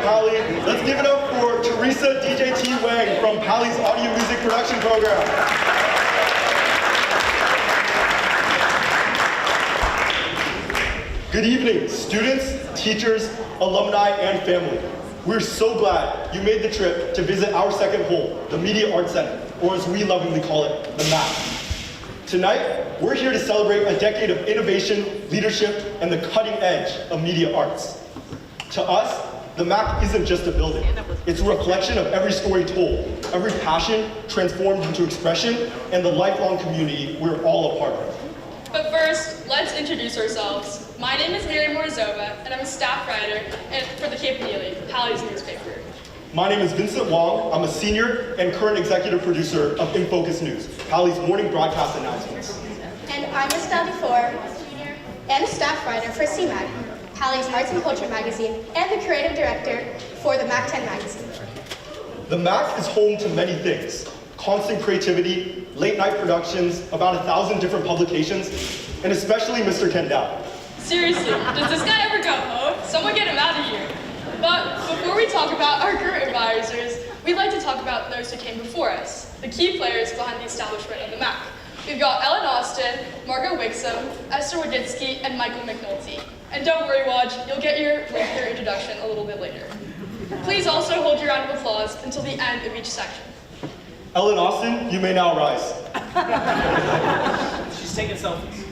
Pali. Let's give it up for Teresa DJT Wang from Pali's Audio Music Production Program. Good evening, students, teachers, alumni, and family. We're so glad you made the trip to visit our second home, the Media Arts Center, or as we lovingly call it, the MAC. Tonight, we're here to celebrate a decade of innovation, leadership, and the cutting edge of media arts. To us, the MAC isn't just a building. It's a reflection of every story told, every passion transformed into expression, and the lifelong community we're all a part of. But first, let's introduce ourselves. My name is Mary Morzova, and I'm a staff writer for the Campanile, Pali's newspaper. My name is Vincent Wong. I'm a senior and current executive producer of In Focus News, Pali's morning broadcast announcements. And I'm Estelle Dufour, a senior and a staff writer for CMAG, Pali's Arts and Culture magazine, and the creative director for the MAC 10 magazine. The MAC is home to many things: constant creativity, late night productions, about 1,000 different publications, and especially Mr. Kendall. Seriously, does this guy ever go home? Someone get him out of here. But before we talk about our current advisors, we'd like to talk about those who came before us, the key players behind the establishment of the MAC. We've got Ellen Austin, Margot Wixom, Esther Waditsky, and Michael McNulty. And don't worry, Waj, you'll get your introduction a little bit later. Please also hold your round of applause until the end of each section. Ellen Austin, you may now rise. She's taking selfies.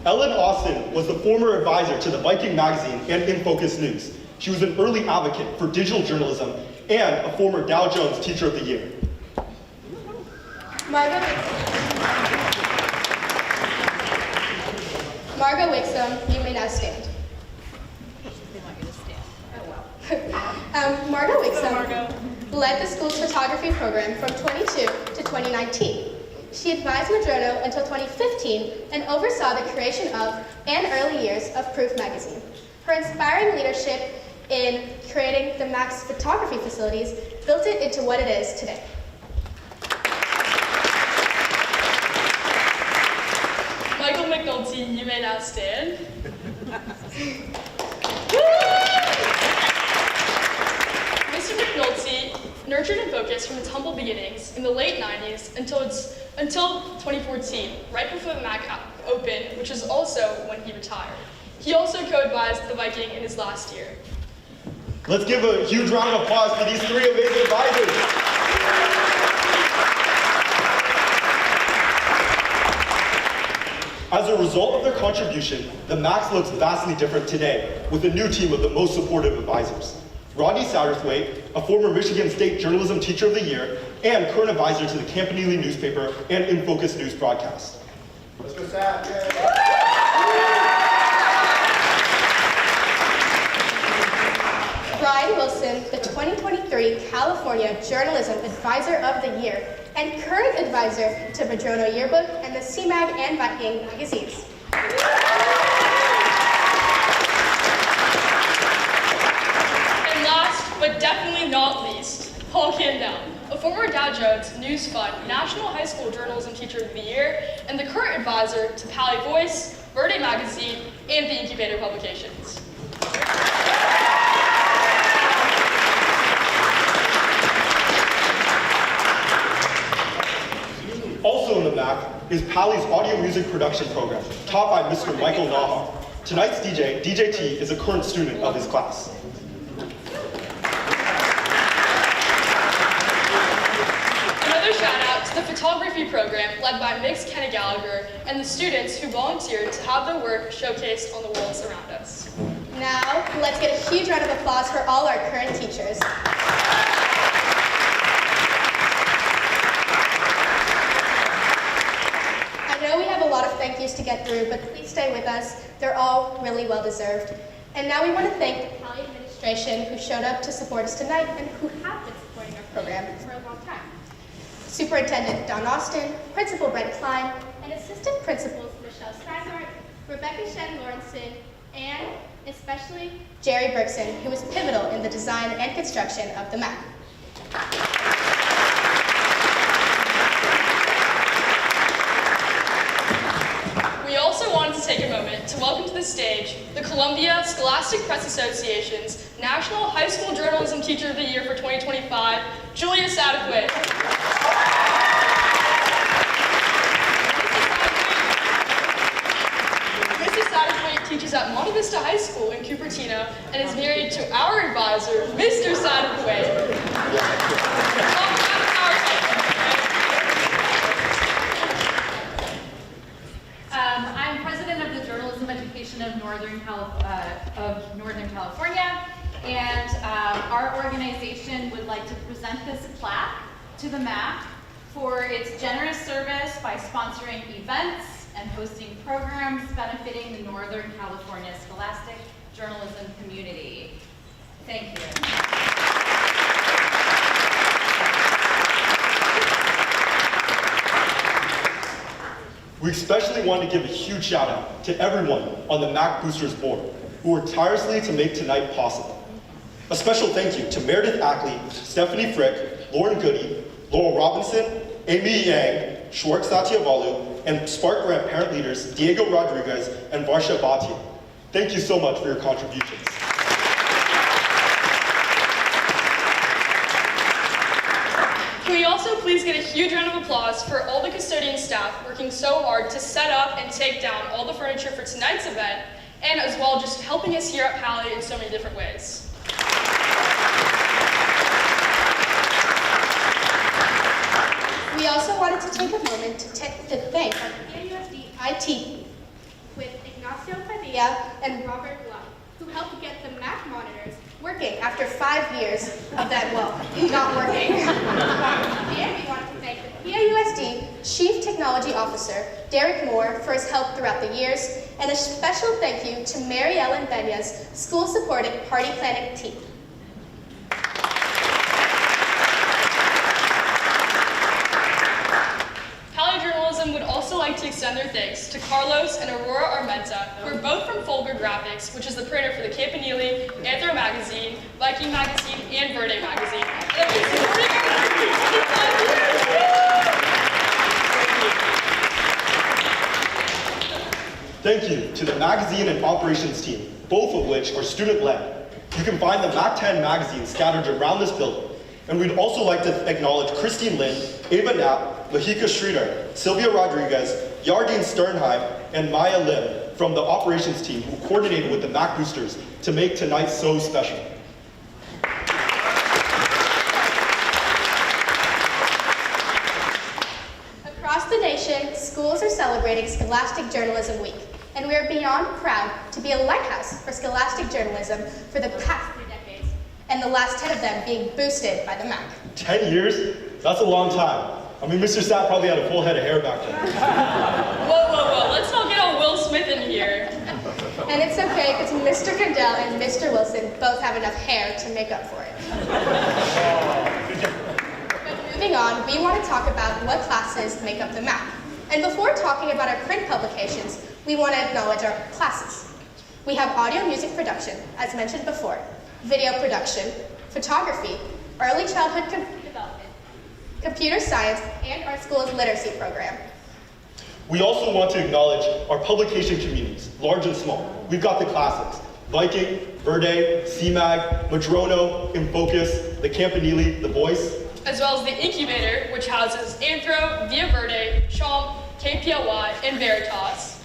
Ellen Austin was the former advisor to the Viking magazine and In Focus News. She was an early advocate for digital journalism and a former Dow Jones Teacher of the Year. Margot Wixom, you may now stand. Margot Wixom led the school's photography program from 22 to 2019. She advised Madrono until 2015 and oversaw the creation of and early years of Proof magazine. Her inspiring leadership in creating the MAC's photography facilities built it into what it is today. Michael McNulty, you may now stand. Mr. McNulty nurtured In Focus from its humble beginnings in the late 90s until 2014, right before the MAC opened, which is also when he retired. He also co-advised the Viking in his last year. Let's give a huge round of applause for these three amazing advisors. As a result of their contribution, the MAC looks vastly different today with a new team of the most supportive advisors. Rodney Satterthwaite, a former Michigan State Journalism Teacher of the Year and current advisor to the Campanile newspaper and In Focus News broadcast. Let's go, Sat. Brian Wilson, the 2023 California Journalism Advisor of the Year and current advisor to Madrono Yearbook and the CMAG and Viking magazines. But definitely not least, Paul Kendall, a former Dow Jones, News Fund, National High School Journalism Teacher of the Year, and the current advisor to Pali Voice, Verde Magazine, and the Incubator Publications. Also in the MAC is Pali's audio music production program, taught by Mr. Michael Nahar. Tonight's DJ, DJT, is a current student of his class. The photography program led by Mix Kenny Gallagher and the students who volunteered to have their work showcased on the walls around us. Now, let's get a huge round of applause for all our current teachers. I know we have a lot of thank yous to get through, but please stay with us. They're all really well deserved. And now we want to thank the Pali administration who showed up to support us tonight and who have been supporting our program for a long time. Superintendent Don Austin, Principal Brent Klein, and Assistant Principals Michelle Steinhardt, Rebecca Shen Lawrenson, and especially Jerry Bergson, who was pivotal in the design and construction of the MAC. We also also wanted to take a moment to welcome to the stage the Columbia Scholastic Press Association's National High School Journalism Teacher of the Year for 2025, Julia Satterthwaite. Mrs. Satterthwaite teaches at Monte Vista High School in Cupertino and is married to our advisor, Mr. Satterthwaite. I'm president of the Journalism Education of Northern California, and our organization would like to present this plaque to the MAC for its generous service by sponsoring events and hosting programs benefiting the Northern California scholastic journalism community. Thank you. We especially want to give a huge shout out to everyone on the MAC Boosters board who worked tirelessly to make tonight possible. A special thank you to Meredith Ackley, Stephanie Frick, Lauren Goody, Laurel Robinson, Amy Yang, Schwartz Satyavalu, and Spark Grant parent leaders Diego Rodriguez and Varsha Bhatia. Thank you so much for your contributions. Can we also please get a huge round of applause for all the custodian staff working so hard to set up and take down all the furniture for tonight's event, and as well just helping us here at Pali in so many different ways. We also wanted to take a moment to thank our PAUSD IT with Ignacio Padilla and Robert Blunt, who helped get the Mac monitors working after 5 years of that, not working. And we wanted to thank the PAUSD Chief Technology Officer, Derek Moore, for his help throughout the years, and a special thank you to Mary Ellen Benyas, school-supported party planning team. Would also like to extend their thanks to Carlos and Aurora Armenta, who are both from Folger Graphics, which is the printer for the Campanile, Anthro Magazine, Viking Magazine, and Verde Magazine. Thank you to the magazine and operations team, both of which are student-led. You can find the MAC-10 magazine scattered around this building. And we'd also like to acknowledge Christine Lin, Ava Knapp, Lahika Streeter, Sylvia Rodriguez, Yardine Sternheim, and Maya Lim from the operations team who coordinated with the MAC Boosters to make tonight so special. Across the nation, schools are celebrating Scholastic Journalism Week, and we are beyond proud to be a lighthouse for scholastic journalism for the past 3 decades, and the last 10 of them being boosted by the MAC. 10 years? That's a long time. I mean, Mr. Sapp probably had a full head of hair back then. Whoa, let's not get all Will Smith in here. And it's okay, because Mr. Goodell and Mr. Wilson both have enough hair to make up for it. But moving on, we want to talk about what classes make up the MAC. And before talking about our print publications, we want to acknowledge our classes. We have audio music production, as mentioned before, video production, photography, early childhood computer development, computer science, and our school's literacy program. We also want to acknowledge our publication communities, large and small. We've got the classics: Viking, Verde, CMAG, Madrono, InFocus, the Campanile, The Voice. As well as the incubator, which houses Anthro, Via Verde, Chomp, KPLY, and Veritas.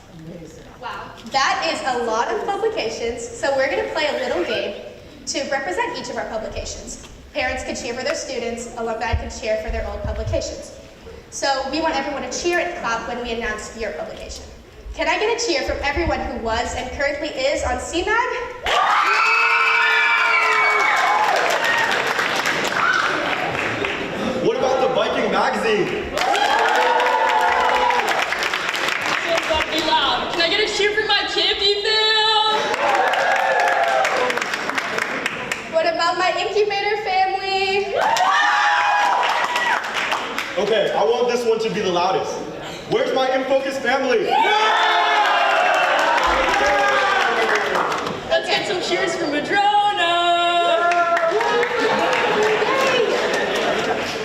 Wow, that is a lot of publications, so we're going to play a little game to represent each of our publications. Parents could cheer for their students, alumni could cheer for their old publications. So we want everyone to cheer and clap when we announce your publication. Can I get a cheer from everyone who was and currently is on CMAG? What about the Viking magazine? Feels gotta be loud. Can I get a cheer for my Campy fam? What about my incubator family? Okay, I want this one to be the loudest. Where's my InFocus family? Let's get some cheers for Madrona.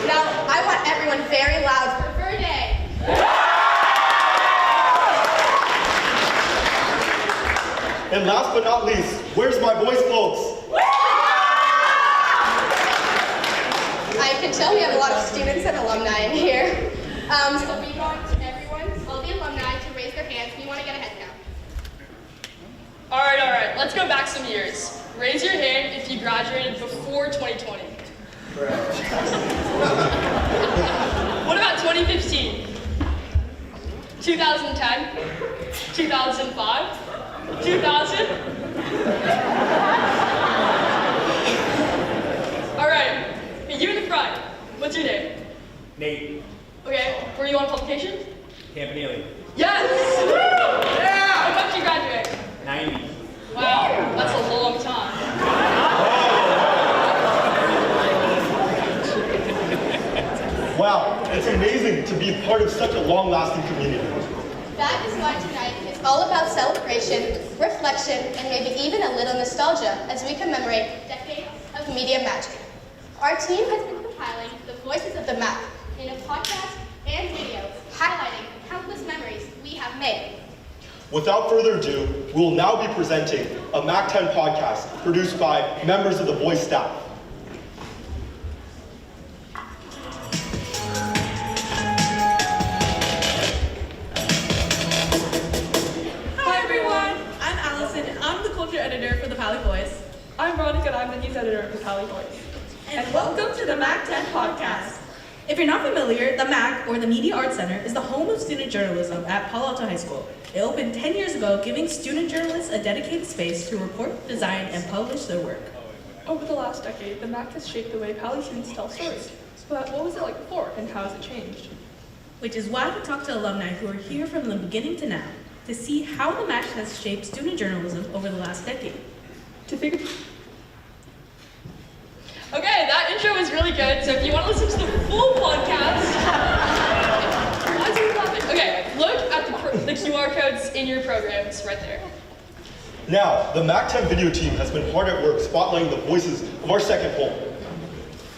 Now, I want everyone very loud for Verde. And last but not least, where's my voice, folks? I can tell we have a lot of students and alumni in here. So we want everyone, all the alumni, to raise their hands. We want to get ahead now. All right, let's go back some years. Raise your hand if you graduated before 2020. What about 2015? 2010? 2005? 2000? All right, you in the front. What's your name? Nate, Okay, were you on publication? Campanile, Yes! Woo! Yeah! When did you graduate? 90. Wow, that's a long time. Wow, it's amazing to be part of such a long-lasting community. That is why tonight is all about celebration, reflection, and maybe even a little nostalgia as we commemorate decades of media magic. Our team has been compiling the voices of the MAC in a podcast and video highlighting the countless memories we have made. Without further ado, we will now be presenting a MAC 10 podcast produced by members of the Voice staff. Hi everyone, I'm Allison and I'm the culture editor for the Pali Voice. I'm Veronica and I'm the news editor of the Pali Voice. And welcome to the MAC 10 podcast. If you're not familiar, the MAC, or the Media Arts Center, is the home of student journalism at Palo Alto High School. It opened 10 years ago, giving student journalists a dedicated space to report, design, and publish their work. Over the last decade, the MAC has shaped the way Pali students tell stories. But what was it like before, and how has it changed? Which is why we talk to alumni who are here from the beginning to now, to see how the MAC has shaped student journalism over the last decade. To figure Okay, that intro was really good, so if you want to listen to the full podcast, why is it laughing? Okay, look at the QR codes in your programs right there. Now, the MAC 10 video team has been hard at work spotlighting the voices of our second home.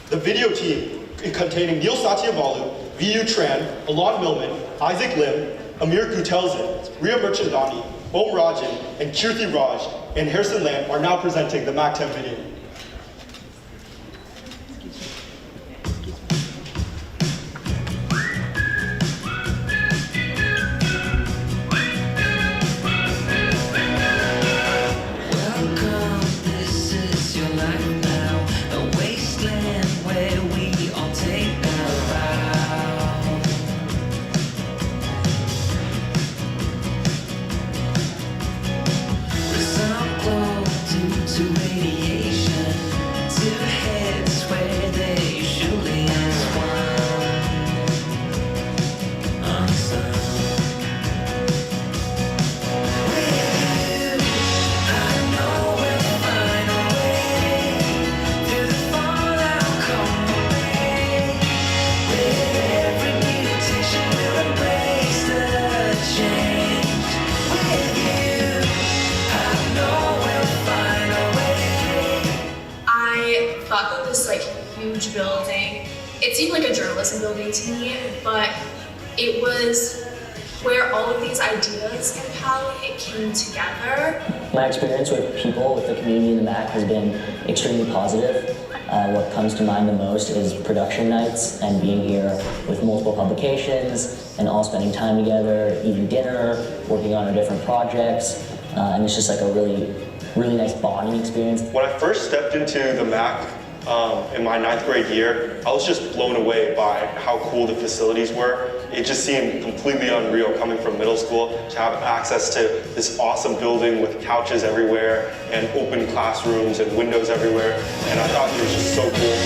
The video team, containing Neil Satyavalu, VU Tran, Alon Millman, Isaac Lim, Amir Gutelzin, Ria Merchandani, Om Rajan, and Kirti Raj, and Harrison Lamb are now presenting the MAC 10 video. Welcome, this is your life now, a wasteland where we all take a vow. Some glow due to radiation, two heads where they surely is one unsung. I thought that this huge building, it seemed like a journalism building to me, but it was where all of these ideas in Pali came together. My experience with people, with the community in the MAC has been extremely positive. What comes to mind the most is production nights and being here with multiple publications and all spending time together, eating dinner, working on our different projects. And it's just like a really nice bonding experience. When I first stepped into the MAC in my 9th grade year, I was just blown away by how cool the facilities were. It just seemed completely unreal coming from middle school to have access to this awesome building with couches everywhere and open classrooms and windows everywhere. And I thought it was just so cool.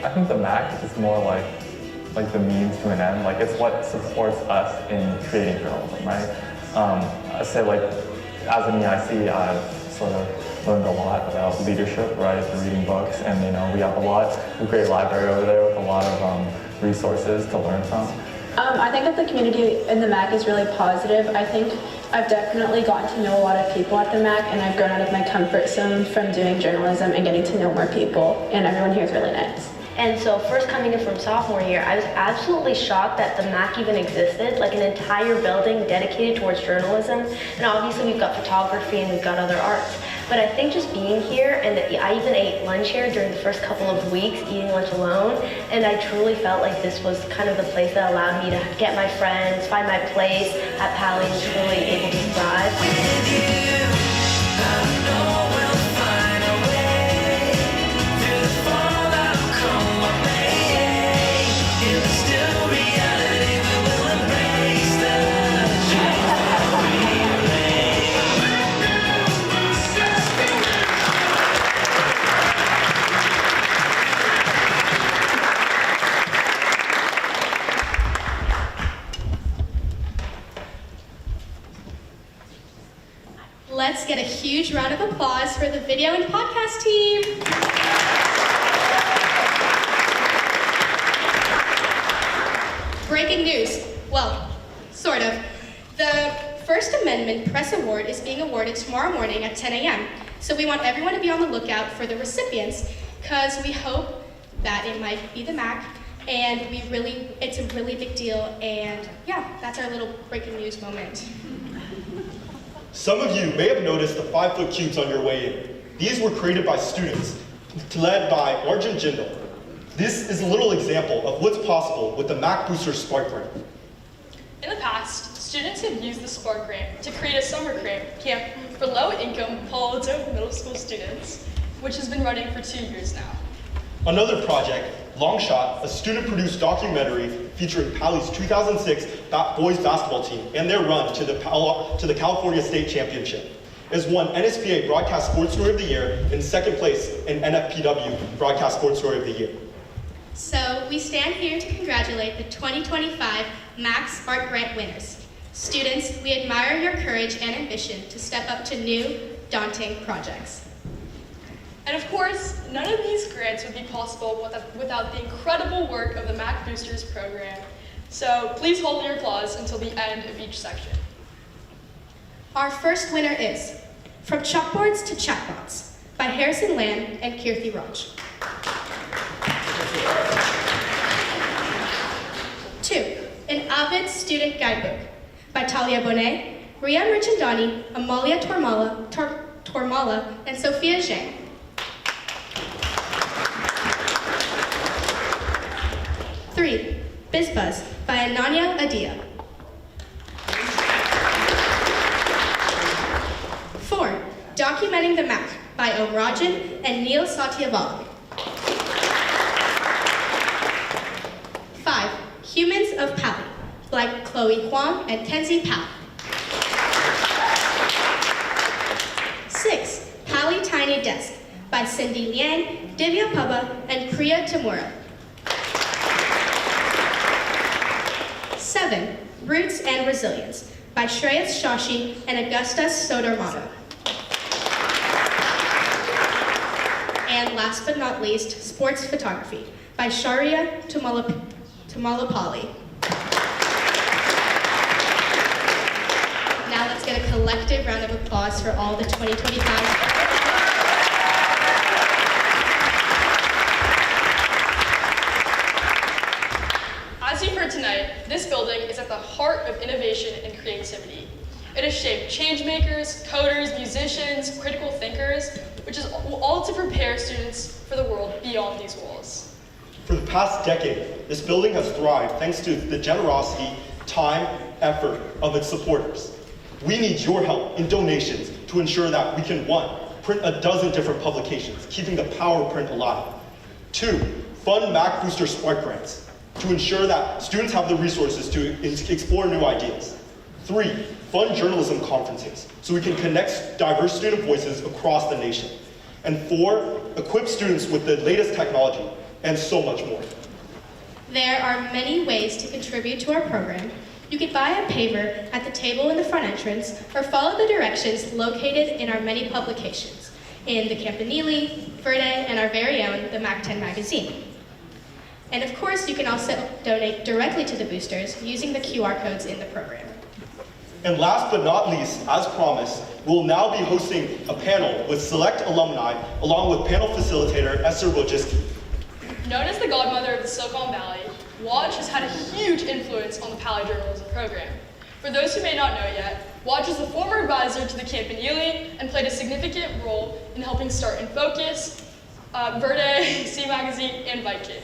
I think the MAC is more like the means to an end. Like it's what supports us in creating journalism, right? I say like, as an EIC, I've sort of learned a lot about leadership, right, through reading books, and we have a great library over there with a lot of resources to learn from. I think that the community in the MAC is really positive. I think I've definitely gotten to know a lot of people at the MAC, and I've grown out of my comfort zone from doing journalism and getting to know more people, and everyone here is really nice. And so first coming in from sophomore year, I was absolutely shocked that the MAC even existed, like an entire building dedicated towards journalism. And obviously we've got photography and we've got other arts. But I think just being here, and I even ate lunch here during the first couple of weeks, eating lunch alone, and I truly felt like this was kind of the place that allowed me to get my friends, find my place at Pally, and truly able to thrive. With you, I know we'll find a way through the fallout, come what may. In the still reality, we will embrace the dreams that we made. Let's get a huge round of applause for the video and podcast team. Breaking news. Well, sort of. The First Amendment Press Award is being awarded tomorrow morning at 10 a.m. So we want everyone to be on the lookout for the recipients, because we hope that it might be the MAC, and it's a really big deal, and yeah, that's our little breaking news moment. Some of you may have noticed the 5-foot cubes on your way in. These were created by students, led by Arjun Jindal. This is a little example of what's possible with the Mac Booster Spark Grant. In the past, students have used the Spark Grant to create a summer camp for low-income Palo Alto middle school students, which has been running for 2 years now. Another project, Longshot, a student-produced documentary featuring Pally's 2006 boys basketball team and their run to the California State Championship, has won NSBA Broadcast Sports Story of the Year and second place in NFPW Broadcast Sports Story of the Year. So we stand here to congratulate the 2025 MAC Spark Grant winners. Students, we admire your courage and ambition to step up to new, daunting projects. And of course, none of these grants would be possible without the incredible work of the Mac Boosters program. So please hold your applause until the end of each section. Our first winner is From Chalkboards to Chatbots by Harrison Lamb and Kirthi Raj. 2, An Avid Student Guidebook by Talia Bonet, Rian Richandani, Amalia Tormala, and Sophia Zhang. 3, BizBuzz by Ananya Adia. 4, Documenting the MAC by Om Rajan and Neil Satyavala. 5, Humans of Pally by Chloe Huang and Kenzie Pal. 6, Pally Tiny Desk by Cindy Liang, Divya Paba, and Priya Tamura. 7, Roots and Resilience by Shreyas Shashi and Augustus Sodermato. And last but not least, Sports Photography by Sharia Tumalapalli. Now let's get a collective round of applause for all the 2025. As you've heard tonight, this building is at the heart of innovation and creativity. It has shaped change makers, coders, musicians, critical thinkers, which is all to prepare students for the world beyond these walls. For the past decade, this building has thrived thanks to the generosity, time, effort of its supporters. We need your help in donations to ensure that we can, 1, print a dozen different publications, keeping the power of print alive. 2, fund Mac Booster Spark Grants to ensure that students have the resources to explore new ideas. 3, fund journalism conferences so we can connect diverse student voices across the nation. And 4, equip students with the latest technology, and so much more. There are many ways to contribute to our program, You can buy a paver at the table in the front entrance or follow the directions located in our many publications in the Campanile, Verde, and our very own, the Mac 10 magazine. And of course, you can also donate directly to the boosters using the QR codes in the program. And last but not least, as promised, we'll now be hosting a panel with select alumni along with panel facilitator Esther Wojcicki. Known as the godmother of the Silicon Valley, Woj has had a huge influence on the Pali journalism program. For those who may not know yet, Woj was the former advisor to the Campanile and played a significant role in helping start In Focus, Verde, C Magazine, and Viking.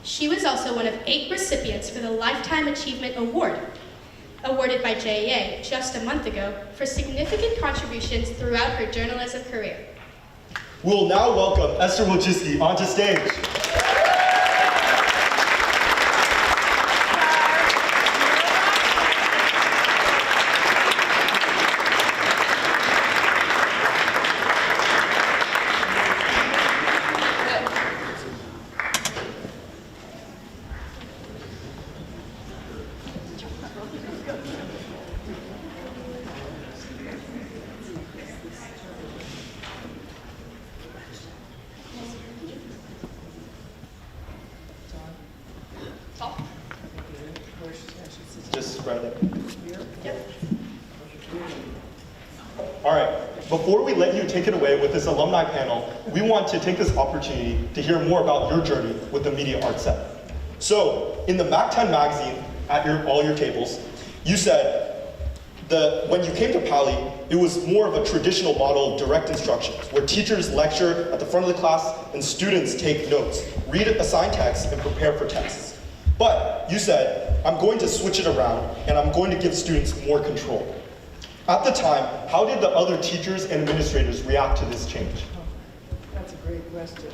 She was also one of 8 recipients for the Lifetime Achievement Award, awarded by JEA just a month ago for significant contributions throughout her journalism career. We'll now welcome Esther Wojcicki onto stage. Just spread it. Yep. All right, before we let you take it away with this alumni panel, we want to take this opportunity to hear more about your journey with the Media Arts Center. So, in the Mac 10 magazine, at all your tables, you said when you came to Pali, it was more of a traditional model of direct instructions, where teachers lecture at the front of the class and students take notes, read assigned text, and prepare for tests. But you said, I'm going to switch it around and I'm going to give students more control. At the time, how did the other teachers and administrators react to this change? That's a great question.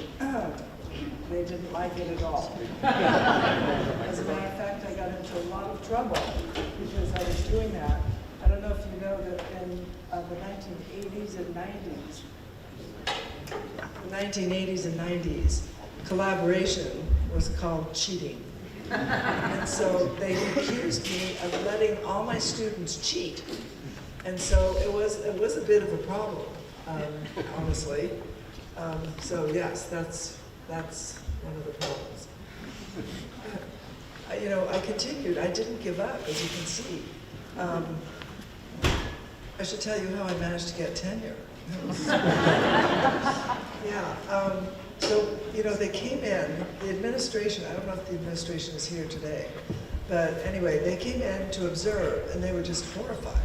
They didn't like it at all. As a matter of fact, I got into a lot of trouble because I was doing that. I don't know if you know that in the 1980s and 90s, collaboration was called cheating. And so they accused me of letting all my students cheat. And so it was a bit of a problem, honestly. So yes, that's one of the problems. I continued. I didn't give up, as you can see. I should tell you how I managed to get tenure. Yeah. So, they came in, the administration, I don't know if the administration is here today, but anyway, they came in to observe, and they were just horrified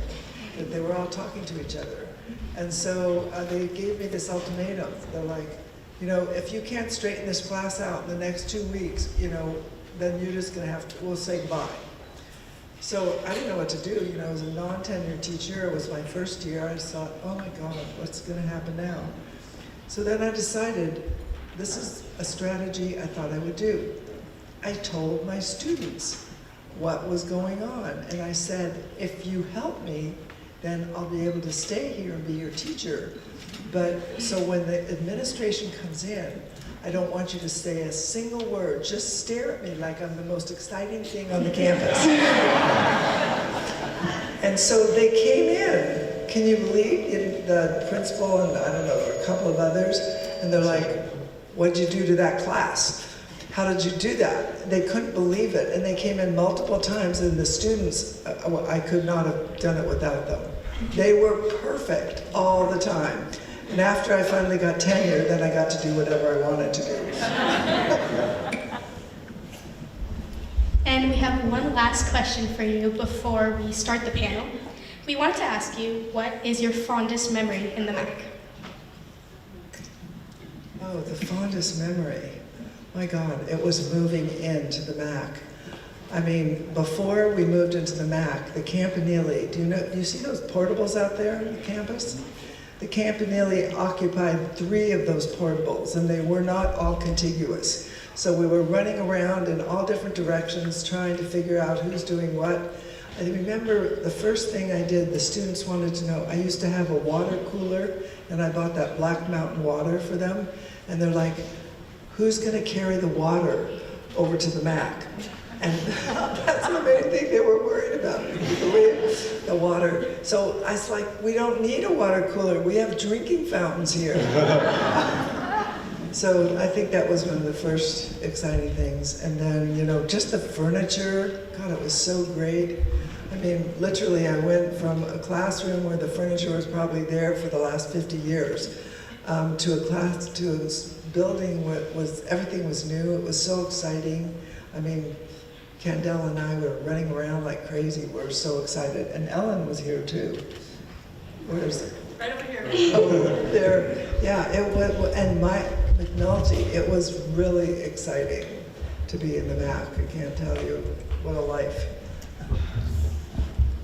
that they were all talking to each other. And so they gave me this ultimatum. They're like, if you can't straighten this class out in the next 2 weeks, then you're just gonna we'll say goodbye. So I didn't know what to do. As a non-tenured teacher, it was my first year. I just thought, oh my God, what's gonna happen now? So then I decided, this is a strategy I thought I would do. I told my students what was going on, and I said, if you help me, then I'll be able to stay here and be your teacher. But so when the administration comes in, I don't want you to say a single word. Just stare at me like I'm the most exciting thing on the campus. And so they came in. Can you believe? The principal and I don't know, a couple of others, and they're like, what'd you do to that class? How did you do that? They couldn't believe it, and they came in multiple times, and the students, I could not have done it without them. They were perfect all the time. And after I finally got tenure, then I got to do whatever I wanted to do. And we have one last question for you before we start the panel. We wanted to ask you, what is your fondest memory in the MAC? Oh, the fondest memory. My God, it was moving into the MAC. I mean, before we moved into the MAC, the Campanile, do you see those portables out there on the campus? The Campanile occupied 3 of those portables, and they were not all contiguous. So we were running around in all different directions trying to figure out who's doing what. I remember the first thing I did, the students wanted to know, I used to have a water cooler, and I bought that Black Mountain water for them, and they're like, who's gonna carry the water over to the MAC? And that's the main thing they were worried heard that. The water. So I was like, we don't need a water cooler. We have drinking fountains here. So I think that was one of the first exciting things. And then, you know, just the furniture, God, it was so great. I mean, literally, I went from a classroom where the furniture was probably there for the last 50 years to a building where everything was new. It was so exciting. I mean, Candell and I were running around like crazy. We were so excited. And Ellen was here too. Where's it? Right over here. Oh, there. Yeah, it was, and Mike McNulty, it was really exciting to be in the MAC. I can't tell you what a life.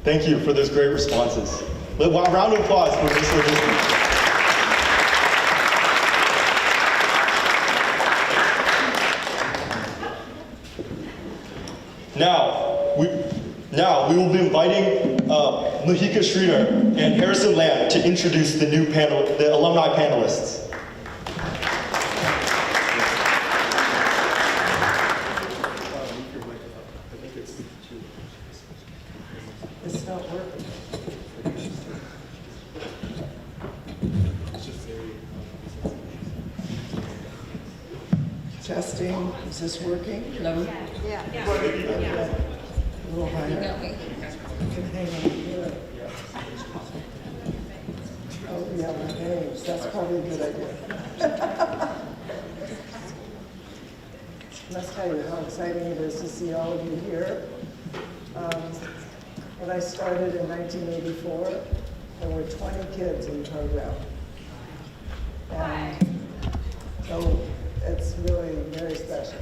Thank you for those great responses. A round of applause for Ms. Levinsky. Now we will be inviting Mahika Sridhar and Harrison Lamb to introduce the new panel, the alumni panelists. It's not working. Testing, is this working? Hello? Yeah. A little higher. You can hang on here. Oh, yeah, the names, that's probably a good idea. Must tell you how exciting it is to see all of you here. When I started in 1984, there were 20 kids in the program. And so it's really very special.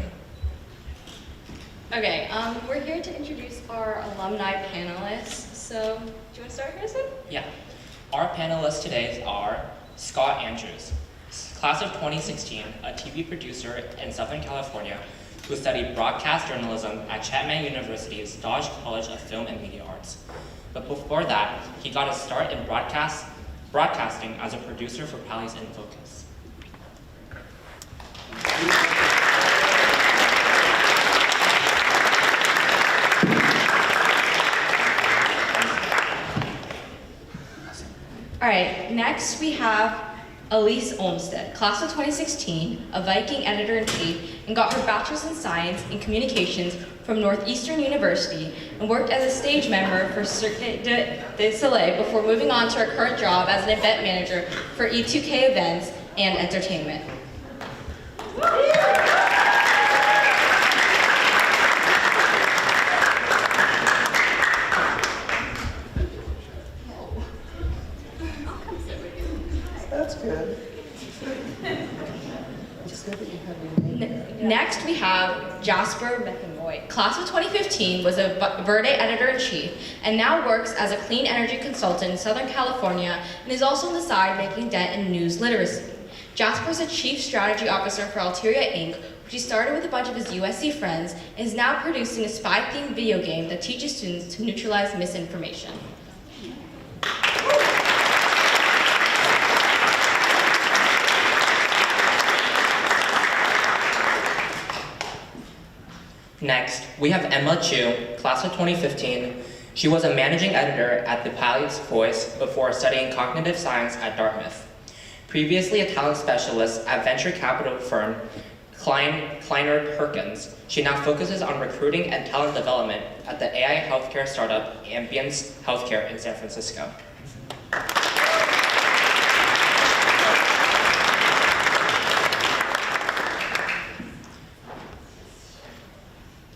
Okay, we're here to introduce our alumni panelists. So, do you want to start, Harrison? Yeah. Our panelists today are Scott Andrews, class of 2016, a TV producer in Southern California who studied broadcast journalism at Chapman University's Dodge College of Film and Media Arts. But before that, he got his start in broadcasting as a producer for Pally's In Focus. All right, next we have Elise Olmsted, class of 2016, a Viking editor-in-chief, and got her bachelor's in science in communications from Northeastern University and worked as a stage member for Cirque du Soleil before moving on to her current job as an event manager for E2K Events and Entertainment. That's good. It's good that you have your name. Next, we have Jasper McEnroy. Class of 2015 was a Verde editor-in-chief and now works as a clean energy consultant in Southern California and is also on the side making a dent in news literacy. Jasper is a chief strategy officer for Alteria Inc., which he started with a bunch of his USC friends and is now producing a spy-themed video game that teaches students to neutralize misinformation. Next, we have Emma Chu, class of 2015. She was a managing editor at the Pally's Voice before studying cognitive science at Dartmouth. Previously a talent specialist at venture capital firm Kleiner Perkins, she now focuses on recruiting and talent development at the AI healthcare startup Ambience Healthcare in San Francisco.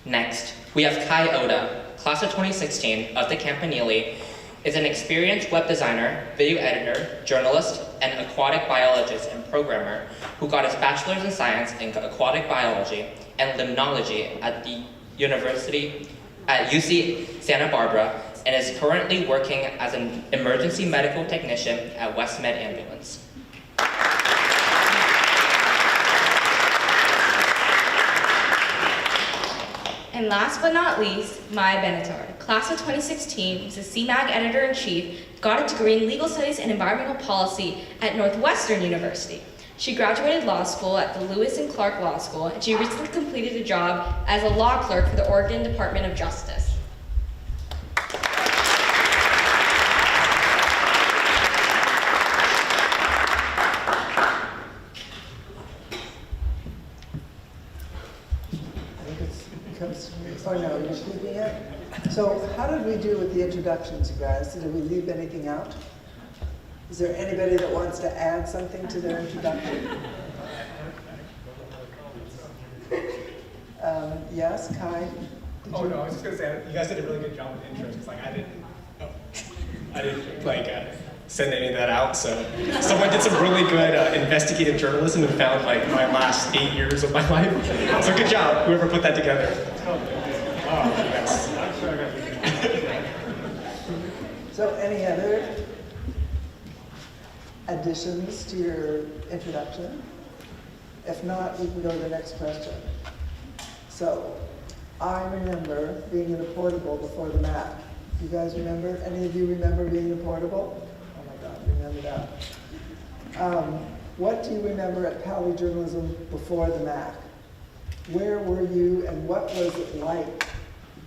Next, we have Kai Oda, class of 2016 of the Campanile, is an experienced web designer, video editor, journalist, and aquatic biologist and programmer who got his bachelor's in science in aquatic biology and limnology at the University at UC Santa Barbara and is currently working as an emergency medical technician at WestMed Ambulance. And last but not least, Maya Benatard. Class of 2016 was a CMAG editor-in-chief, got a degree in legal studies and environmental policy at Northwestern University. She graduated law school at the Lewis and Clark Law School, and she recently completed a job as a law clerk for the Oregon Department of Justice. or no, you're keeping it? So how did we do with the introductions, you guys? Did we leave anything out? Is there anybody that wants to add something to their introduction? Yes, Kai? Oh no, I was just gonna say you guys did a really good job with intros. Because like I didn't like send any of that out. So someone did some really good investigative journalism and found like my last 8 years of my life. So good job, whoever put that together. Oh, yes. So any other additions to your introduction? If not, we can go to the next question. So, I remember being in a portable before the MAC. You guys remember? Any of you remember being in a portable? Oh my God, remember that. What do you remember at Pali Journalism before the MAC? Where were you and what was it like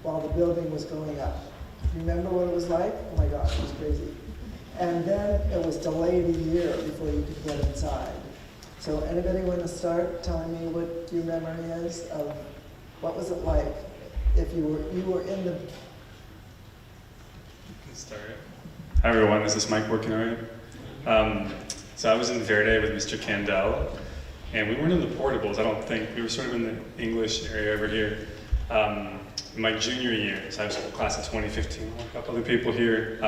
while the building was going up? Remember what it was like? Oh my God, it was crazy. And then it was delayed a year before you could get inside. So anybody want to start telling me what your memory is of what was it like if you were in the... Start. Hi everyone, is this mic working all right? So I was in Verde with Mr. Candel, and we weren't in the portables, I don't think. We were sort of in the English area over here. In my junior year, so I was in the class of 2015, a couple other people here.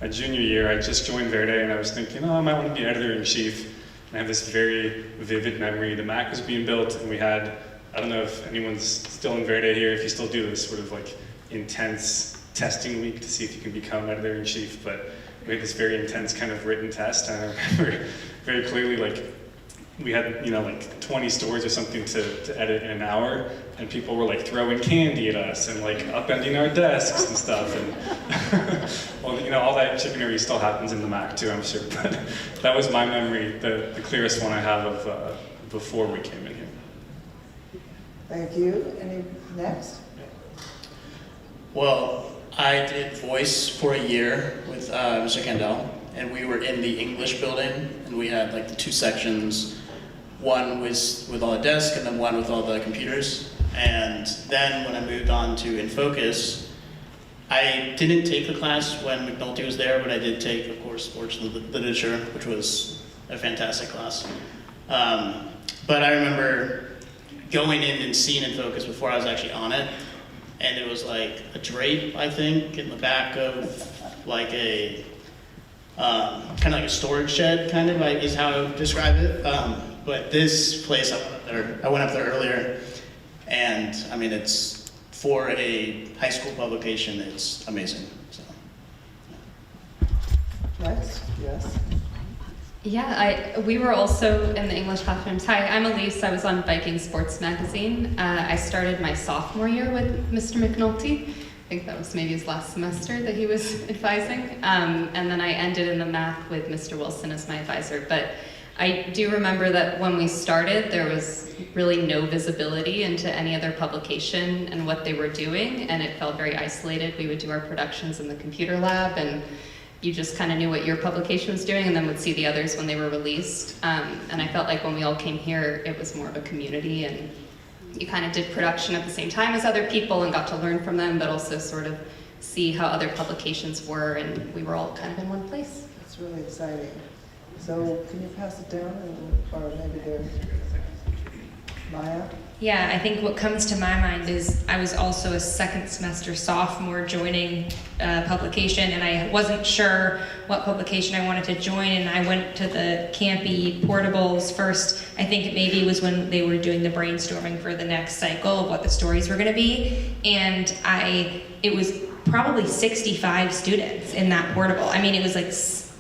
My junior year, I just joined Verde, and I was thinking, oh, I might want to be editor-in-chief. And I have this very vivid memory. The MAC was being built, and we had, I don't know if anyone's still in Verde here, if you still do this sort of like intense testing week to see if you can become editor-in-chief, but we had this very intense kind of written test, and I remember very clearly, like, we had, you know, like 20 stories or something to edit in an hour, and people were like throwing candy at us and like upending our desks and stuff, and well, you know, all that chickenery still happens in the MAC too, I'm sure, but that was my memory, the clearest one I have of before we came in here. Thank you. Any next? Well, I did voice for a year with Mr. Candel, and we were in the English building, and we had like the two sections. One was with all the desks, and then one with all the computers. And then when I moved on to InFocus, I didn't take the class when McNulty was there, but I did take, of course, sports literature, which was a fantastic class. But I remember going in and seeing InFocus before I was actually on it, and it was like a drape, I think, in the back of like a kind of like a storage shed, kind of is how I would describe it. But this place, I went up there earlier, and I mean, it's for a high school publication, it's amazing. So. Next, yes. Yeah, we were also in the English classrooms. Hi, I'm Elise. I was on Viking Sports Magazine. I started my sophomore year with Mr. McNulty. I think that was maybe his last semester that he was advising. And then I ended in the math with Mr. Wilson as my advisor. But I do remember that when we started, there was really no visibility into any other publication and what they were doing, and it felt very isolated. We would do our productions in the computer lab, and you just kind of knew what your publication was doing and then would see the others when they were released. And I felt like when we all came here, it was more of a community, and you kind of did production at the same time as other people and got to learn from them, but also sort of see how other publications were, and we were all kind of in one place. That's really exciting. So can you pass it down, or maybe there, Maya? Yeah, I think what comes to my mind is I was also a second semester sophomore joining a publication, and I wasn't sure what publication I wanted to join, and I went to the Campy portables first. I think it maybe was when they were doing the brainstorming for the next cycle of what the stories were going to be, and it was probably 65 students in that portable. I mean, it was like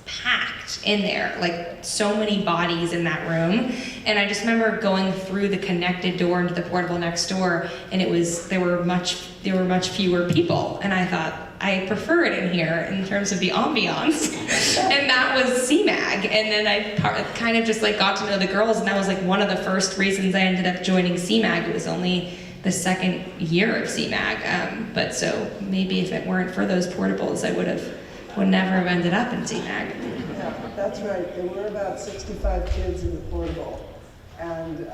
packed in there, like so many bodies in that room. And I just remember going through the connected door into the portable next door, and there were much fewer people. And I thought, I prefer it in here in terms of the ambiance. And that was CMAG. And then I kind of just like got to know the girls, and that was like one of the first reasons I ended up joining CMAG. It was only the second year of CMAG. But so maybe if it weren't for those portables, I would never have ended up in CMAG. Yeah, that's right. There were about 65 kids in the portable. And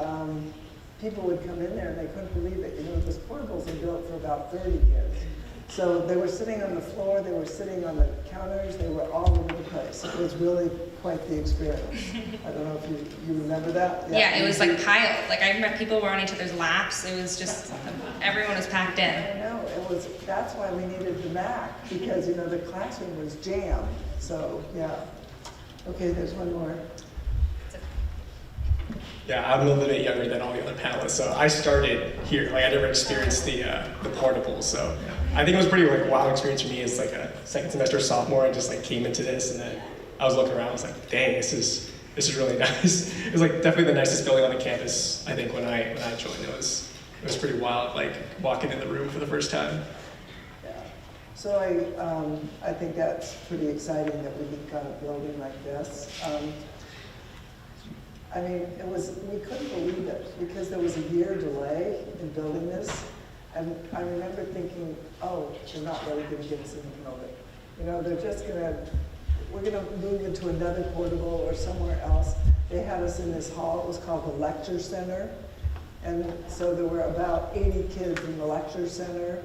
people would come in there and they couldn't believe it. You know, those portables are built for about 30 kids. So they were sitting on the floor, they were sitting on the counters, they were all over the place. It was really quite the experience. I don't know if you remember that? Yeah, it was like piled. Like I remember people were on each other's laps. It was just, everyone was packed in. I know, that's why we needed the Mac, because, you know, the classroom was jammed. So, yeah. Okay, there's one more. Yeah, I'm a little bit younger than all the other panelists, so I started here. Like I never experienced the portables, so I think it was pretty like wild experience for me as like a second semester sophomore. I just like came into this, and then I was looking around. I was like, dang, this is really nice. It was like definitely the nicest building on the campus. I think when I joined, it was pretty wild, like walking in the room for the first time. Yeah. So I think that's pretty exciting that we got a building like this. I mean, we couldn't believe it because there was a year delay in building this. And I remember thinking, oh, they're not really going to give us a new building. You know, we're going to move into another portable or somewhere else. They had us in this hall. It was called the lecture center. And so there were about 80 kids in the lecture center.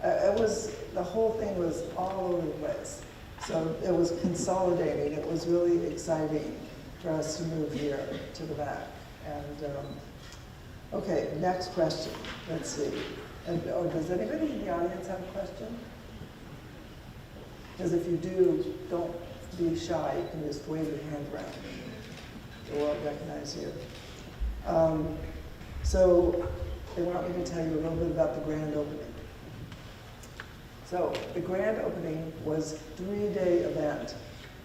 The whole thing was all over the place. So it was consolidating. It was really exciting for us to move here to the back. And okay, next question. Let's see. Does anybody in the audience have a question? Because if you do, don't be shy. You can just wave your hand around. They won't recognize you. So they want me to tell you a little bit about the grand opening. So the grand opening was a 3-day event,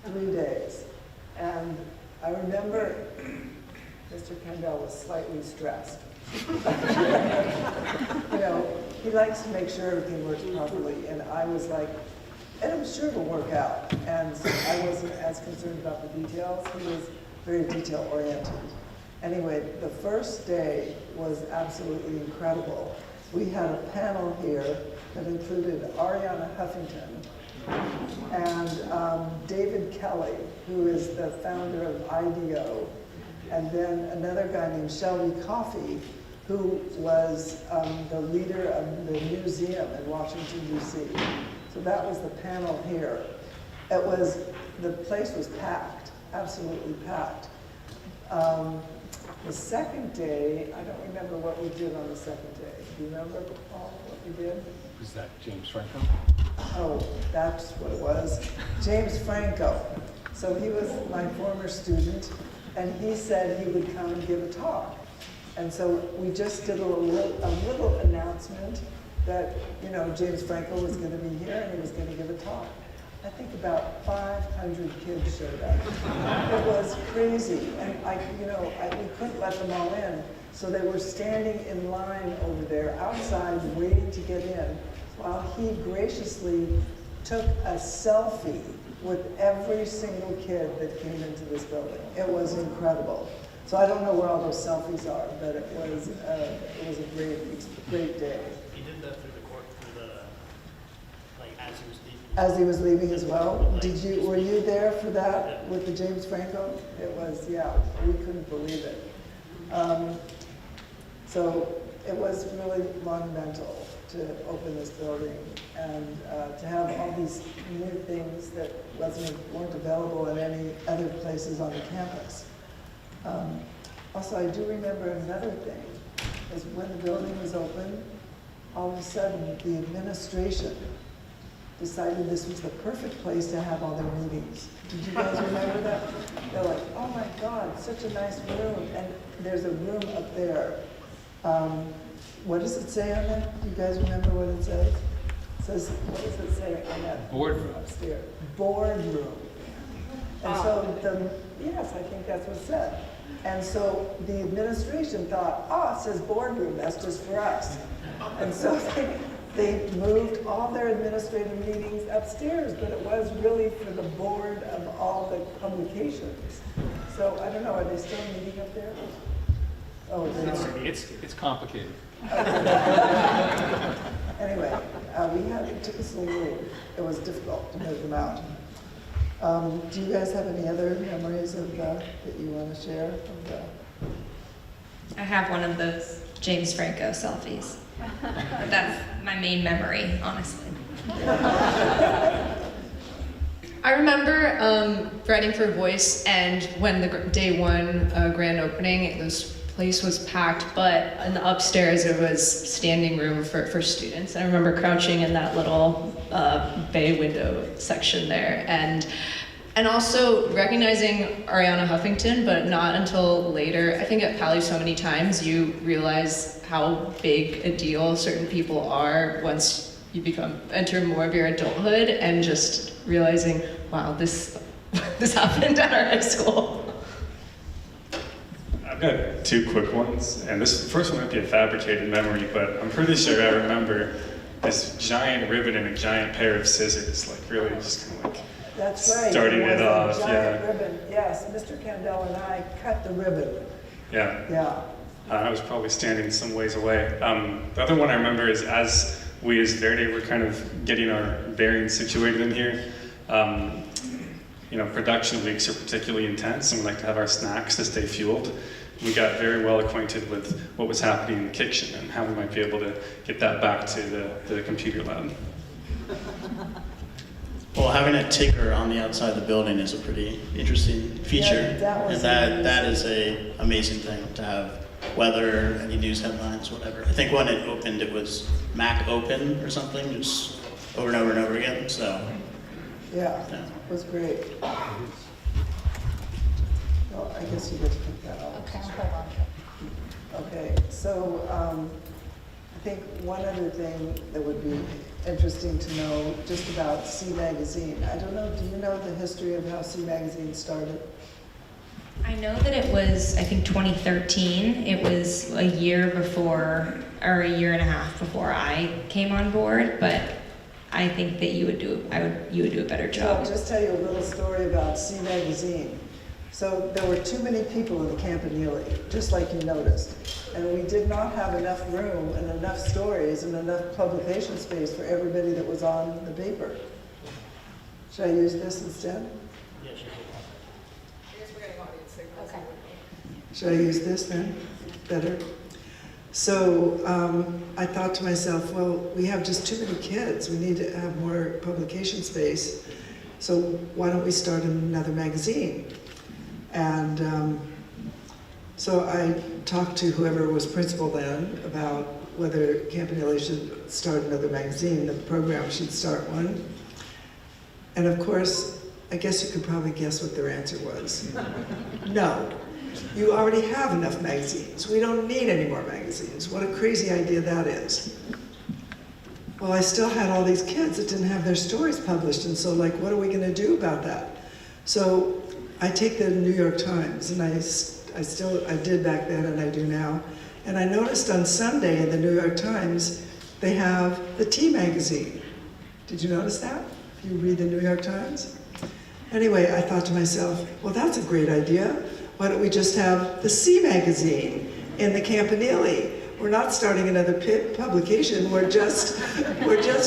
3 days. And I remember Mr. Kendall was slightly stressed. You know, he likes to make sure everything works properly, and I was like, and I'm sure it'll work out. And so I wasn't as concerned about the details. He was very detail-oriented. Anyway, the first day was absolutely incredible. We had a panel here that included Ariana Huffington, and David Kelly, who is the founder of IDEO, and then another guy named Shelby Coffey, who was the leader of the museum in Washington, D.C. So that was the panel here. The place was packed, absolutely packed. The second day, I don't remember what we did on the second day. Do you remember, Paul, what we did? Was that James Franco? Oh, that's what it was. James Franco. So he was my former student, and he said he would come and give a talk. And so we just did a little announcement that, you know, James Franco was going to be here and he was going to give a talk. I think about 500 kids showed up. It was crazy, and we couldn't let them all in. So they were standing in line over there outside waiting to get in, while he graciously took a selfie with every single kid that came into this building. It was incredible. So I don't know where all those selfies are, but it was a great day. He did that through the court, as he was leaving. As he was leaving as well. Were you there for that with the James Franco? It was, yeah, we couldn't believe it. So it was really monumental to open this building and to have all these new things that weren't available in any other places on the campus. Also, I do remember another thing, is when the building was open, all of a sudden the administration decided this was the perfect place to have all their meetings. Did you guys remember that? They're like, oh my God, such a nice room. And there's a room up there. What does it say on that? Do you guys remember what it says? It says, what does it say on that? Boardroom. Upstairs. Boardroom. And so yes, I think that's what it said. And so the administration thought, oh, it says boardroom, that's just for us. And so they moved all their administrative meetings upstairs, but it was really for the board of all the publications. So I don't know, are they still meeting up there? Oh, it's complicated. Anyway, it took us a little, it was difficult to move them out. Do you guys have any other memories of that you want to share? I have one of those James Franco selfies. But that's my main memory, honestly. I remember writing for Voice, and when the day one grand opening, this place was packed, but in the upstairs there was standing room for students. I remember crouching in that little bay window section there, and also recognizing Ariana Huffington, but not until later. I think at Pally so many times you realize how big a deal certain people are once you enter more of your adulthood, and just realizing, wow, this happened at our high school. I've got two quick ones, and this first one might be a fabricated memory, but I'm pretty sure I remember this giant ribbon and a giant pair of scissors, like really just kind of like That's right. starting it off. Giant Yeah. ribbon. Yes, Mr. Candell and I cut the ribbon. Yeah. Yeah. I was probably standing some ways away. The other one I remember is as we as Verde were kind of getting our bearings situated in here, production weeks are particularly intense, and we like to have our snacks to stay fueled. We got very well acquainted with what was happening in the kitchen and how we might be able to get that back to the computer lab. Well, having a ticker on the outside of the building is a pretty interesting feature. Yeah, that was and that is a amazing thing to have. Weather, any news headlines, whatever. I think when it opened, it was Mac Open or something, just over and over and over again. So, Yeah, it was great. Well, I guess you get to pick that up. Okay, hold on. Okay, so I think one other thing that would be interesting to know just about C Magazine. I don't know, do you know the history of how C Magazine started? I know that it was, I think 2013. It was a year before, or a year and a half before I came on board, but I think that you would do a better So job. I'll just tell you a little story about C Magazine. So there were too many people in the Campanile, just like you noticed. And we did not have enough room and enough stories and enough publication space for everybody that was on the paper. Should I use this instead? Yes, you can. Okay. Should I use this then? Better? So I thought to myself, well, we have just too many kids. We need to have more publication space. So why don't we start another magazine? And so I talked to whoever was principal then about whether Campanile should start another magazine, the program should start one. And of course, I guess you could probably guess what their answer was. No, you already have enough magazines. We don't need any more magazines. What a crazy idea that is. Well, I still had all these kids that didn't have their stories published, and so like, what are we gonna do about that? So I take the New York Times, and I did back then and I do now, and I noticed on Sunday in the New York Times, they have the T magazine. Did you notice that? If you read the New York Times? Anyway, I thought to myself, well, that's a great idea. Why don't we just have the C magazine in the Campanile? We're not starting another publication. We're just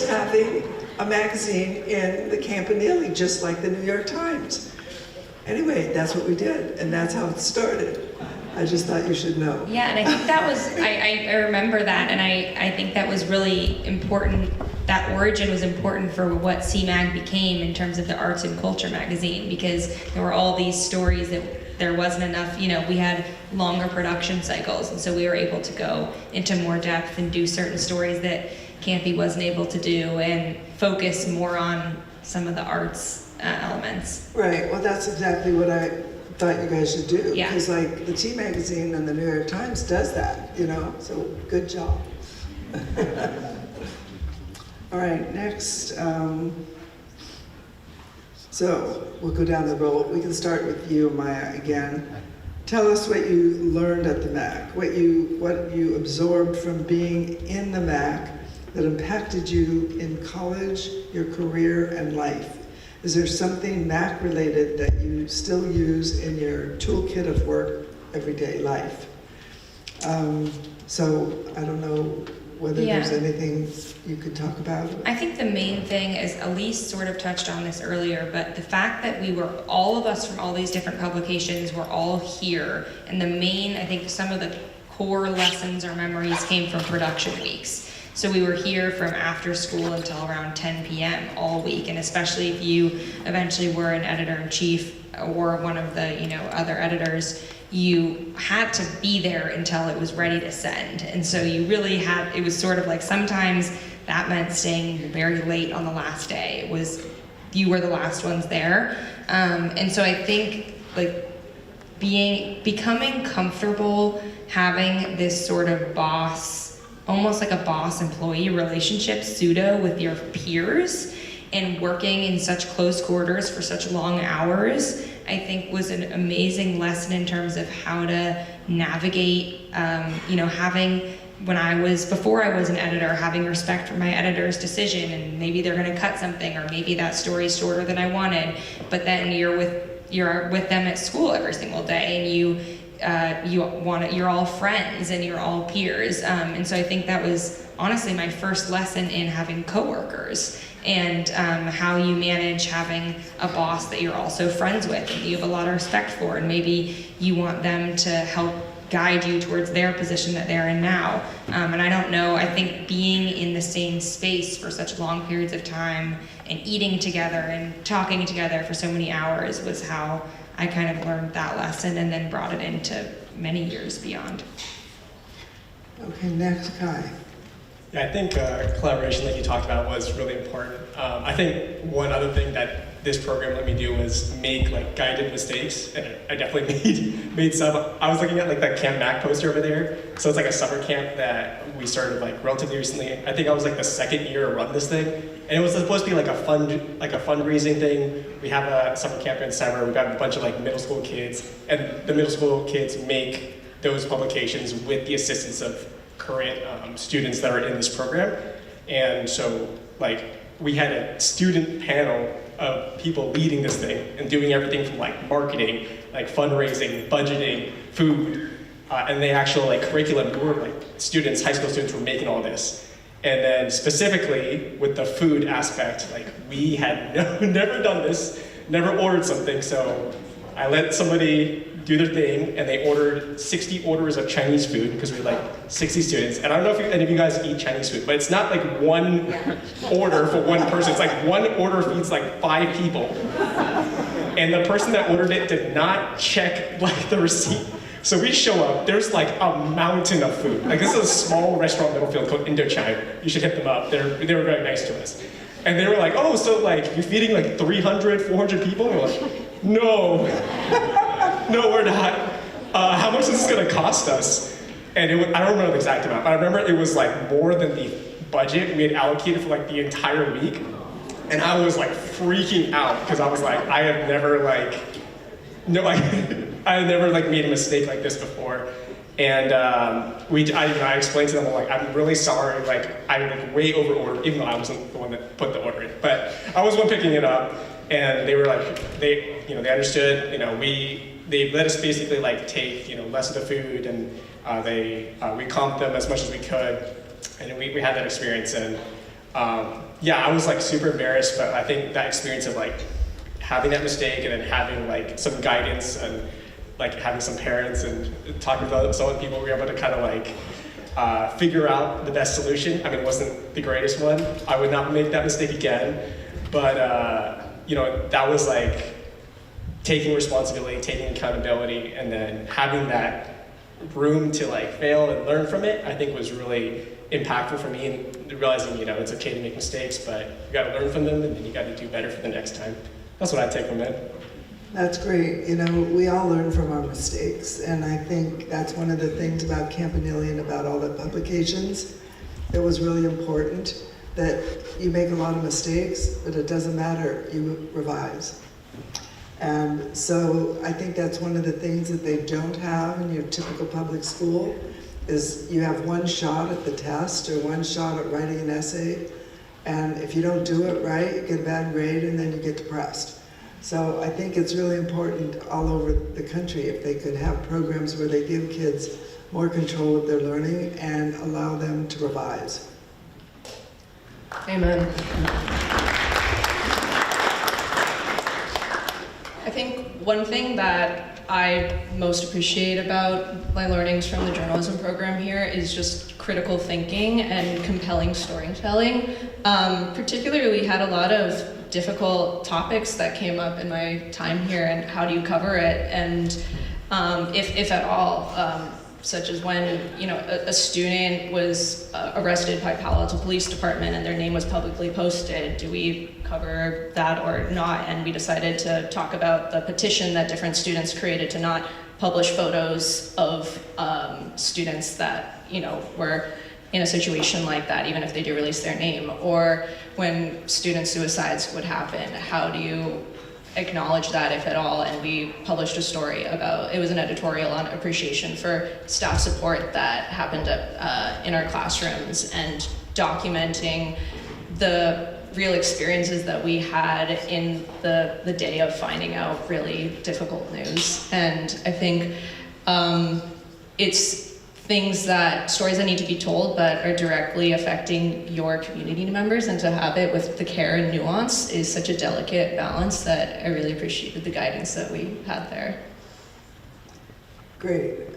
having a magazine in the Campanile, just like the New York Times. Anyway, that's what we did, and that's how it started. I just thought you should know. Yeah, and I think that was, I remember that, and I think that was really important. That origin was important for what CMAG became in terms of the arts and culture magazine, because there were all these stories that there wasn't enough, we had longer production cycles, and so we were able to go into more depth and do certain stories that Campy wasn't able to do, and focus more on some of the arts elements. Right, well, that's exactly what I thought you guys should do. Yeah. Because like the T magazine and the New York Times does that, so good job. All right, next, so we'll go down the road. We can start with you, Maya, again. Tell us what you learned at the MAC, what you absorbed from being in the MAC that impacted you in college, your career, and life. Is there something MAC related that you still use in your toolkit of work, everyday life? So I don't know whether there's anything you could talk about. I think the main thing is, Elise sort of touched on this earlier, but the fact that we were, all of us from all these different publications were all here, and the main, I think some of the core lessons or memories came from production weeks. So we were here from after school until around 10 p.m. all week, and especially if you eventually were an editor-in-chief or one of the other editors, you had to be there until it was ready to send. And so you really had, it was sort of like sometimes that meant staying very late on the last day. It was, you were the last ones there. And so I think like becoming comfortable having this sort of boss, almost like a boss-employee relationship pseudo with your peers and working in such close quarters for such long hours, I think was an amazing lesson in terms of how to navigate, before I was an editor, having respect for my editor's decision, and maybe they're gonna cut something, or maybe that story's shorter than I wanted, but then you're with them at school every single day, and you're all friends and you're all peers. And so I think that was honestly my first lesson in having coworkers and how you manage having a boss that you're also friends with and you have a lot of respect for, and maybe you want them to help guide you towards their position that they're in now. And I don't know, I think being in the same space for such long periods of time and eating together and talking together for so many hours was how I kind of learned that lesson and then brought it into many years beyond. Okay, next, Kai. Yeah, I think collaboration, like you talked about, was really important. I think one other thing that this program let me do was make like guided mistakes, and I definitely made some. I was looking at like that Camp Mac poster over there. So it's like a summer camp that we started like relatively recently. I think I was like the second year to run this thing, and it was supposed to be like a fundraising thing. We have a summer camp in summer. We've got a bunch of like middle school kids, and the middle school kids make those publications with the assistance of current students that are in this program. And so like we had a student panel of people leading this thing and doing everything from like marketing, like fundraising, budgeting, food, and the actual like curriculum. We were like students, high school students were making all this. And then specifically with the food aspect, like we had never done this, never ordered something. So I let somebody do their thing, and they ordered 60 orders of Chinese food because we had like 60 students. And I don't know if any of you guys eat Chinese food, but it's not like one order for one person. It's like one order feeds like 5 people. And the person that ordered it did not check like the receipt. So we show up, there's like a mountain of food. Like this is a small restaurant in Middlefield called Indochina. You should hit them up. They were very nice to us. And they were like, oh, so like you're feeding like 300, 400 people? And we're like, no. No, we're not. How much is this gonna cost us? And I don't remember the exact amount, but I remember it was like more than the budget we had allocated for like the entire week. And I was like freaking out because I was like, I have never like, I had never like made a mistake like this before. And I explained to them, like, I'm really sorry, like, I like way over ordered, even though I wasn't the one that put the order in. But I was the one picking it up, and they were like, they understood, they let us basically like take, less of the food, and we comped them as much as we could, and we had that experience. And I was like super embarrassed, but I think that experience of like having that mistake and then having like some guidance and like having some parents and talking with some other people, we were able to kind of like figure out the best solution. I mean, it wasn't the greatest one. I would not make that mistake again, but that was like taking responsibility, taking accountability, and then having that room to like fail and learn from it, I think was really impactful for me, and realizing, it's okay to make mistakes, but you gotta learn from them, and then you gotta do better for the next time. That's what I take from it. That's great. We all learn from our mistakes, and I think that's one of the things about Campanile and about all the publications. It was really important that you make a lot of mistakes, but it doesn't matter, you revise. And so I think that's one of the things that they don't have in your typical public school, is you have one shot at the test or one shot at writing an essay, and if you don't do it right, you get a bad grade and then you get depressed. So I think it's really important all over the country if they could have programs where they give kids more control of their learning and allow them to revise. Amen. I think one thing that I most appreciate about my learnings from the journalism program here is just critical thinking and compelling storytelling. Particularly, we had a lot of difficult topics that came up in my time here, and how do you cover it, and if at all, such as when a student was arrested by Palo Alto Police Department and their name was publicly posted. Do we cover that or not? And we decided to talk about the petition that different students created to not publish photos of students that were in a situation like that, even if they do release their name, or when student suicides would happen. How do you acknowledge that, if at all? And we published a story about, it was an editorial on appreciation for staff support that happened in our classrooms, and documenting the real experiences that we had in the day of finding out really difficult news. And I think it's stories that need to be told but are directly affecting your community members, and to have it with the care and nuance is such a delicate balance that I really appreciated the guidance that we had there. Great.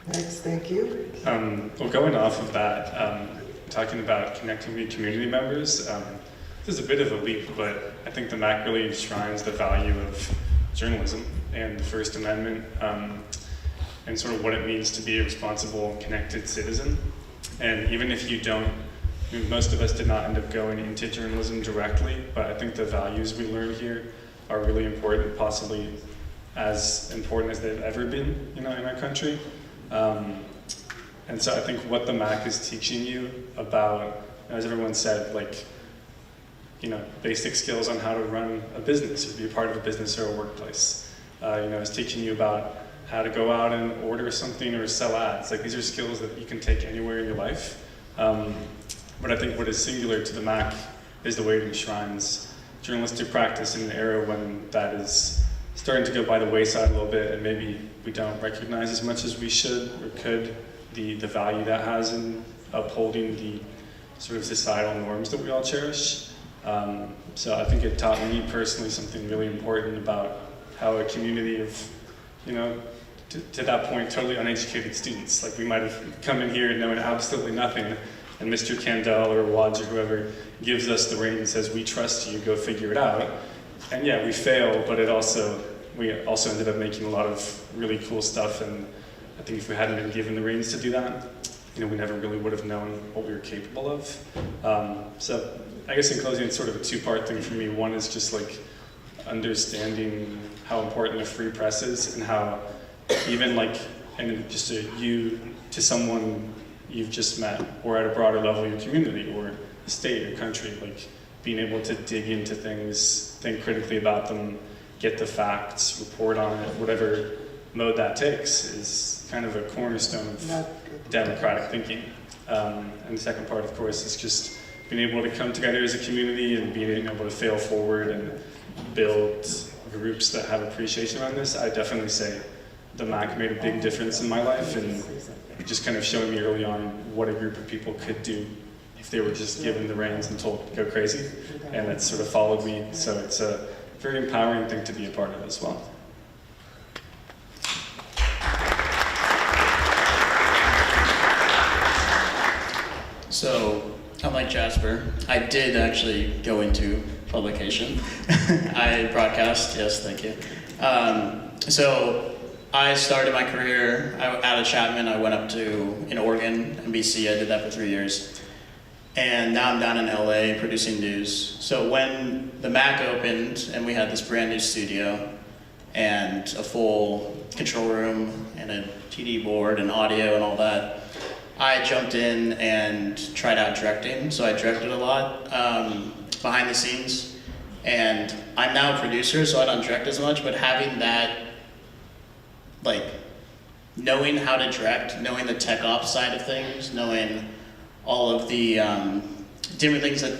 Next, thank you. Well, going off of that, talking about connecting with community members, this is a bit of a leap, but I think the MAC really enshrines the value of journalism and the First Amendment, and sort of what it means to be a responsible, connected citizen. And even if you don't, most of us did not end up going into journalism directly, but I think the values we learn here are really important, possibly as important as they've ever been, in our country. And so I think what the MAC is teaching you about, as everyone said, basic skills on how to run a business or be a part of a business or a workplace. It's teaching you about how to go out and order something or sell ads. These are skills that you can take anywhere in your life. But I think what is singular to the MAC is the way it enshrines journalistic practice in an era when that is starting to go by the wayside a little bit, and maybe we don't recognize as much as we should or could the value that has in upholding the sort of societal norms that we all cherish. So I think it taught me personally something really important about how a community of, to that point, totally uneducated students. We might have come in here knowing absolutely nothing, and Mr. Kandel or Wads or whoever gives us the reins and says, "We trust you, go figure it out." And yeah, we fail, but we also ended up making a lot of really cool stuff, and I think if we hadn't been given the reins to do that, we never really would have known what we were capable of. So I guess in closing, it's sort of a two-part thing for me. One is just understanding how important a free press is, and how even and just to someone you've just met, or at a broader level your community or the state or country, being able to dig into things, think critically about them, get the facts, report on it, whatever mode that takes, is kind of a cornerstone of democratic thinking. And the second part, of course, is just being able to come together as a community and being able to fail forward and build groups that have appreciation on this. I definitely say the MAC made a big difference in my life, and just kind of showing me early on what a group of people could do if they were just given the reins and told to go crazy, and it sort of followed me. So it's a very empowering thing to be a part of as well. So, unlike Jasper, I did actually go into publication. I broadcast, yes, thank you. So I started my career out of Chapman. I went up to, in Oregon, NBC. I did that for 3 years. And now I'm down in LA producing news. So when the MAC opened and we had this brand new studio and a full control room and a TD board and audio and all that, I jumped in and tried out directing. So I directed a lot behind the scenes. And I'm now a producer, so I don't direct as much, but having that, knowing how to direct, knowing the tech ops side of things, knowing all of the different things that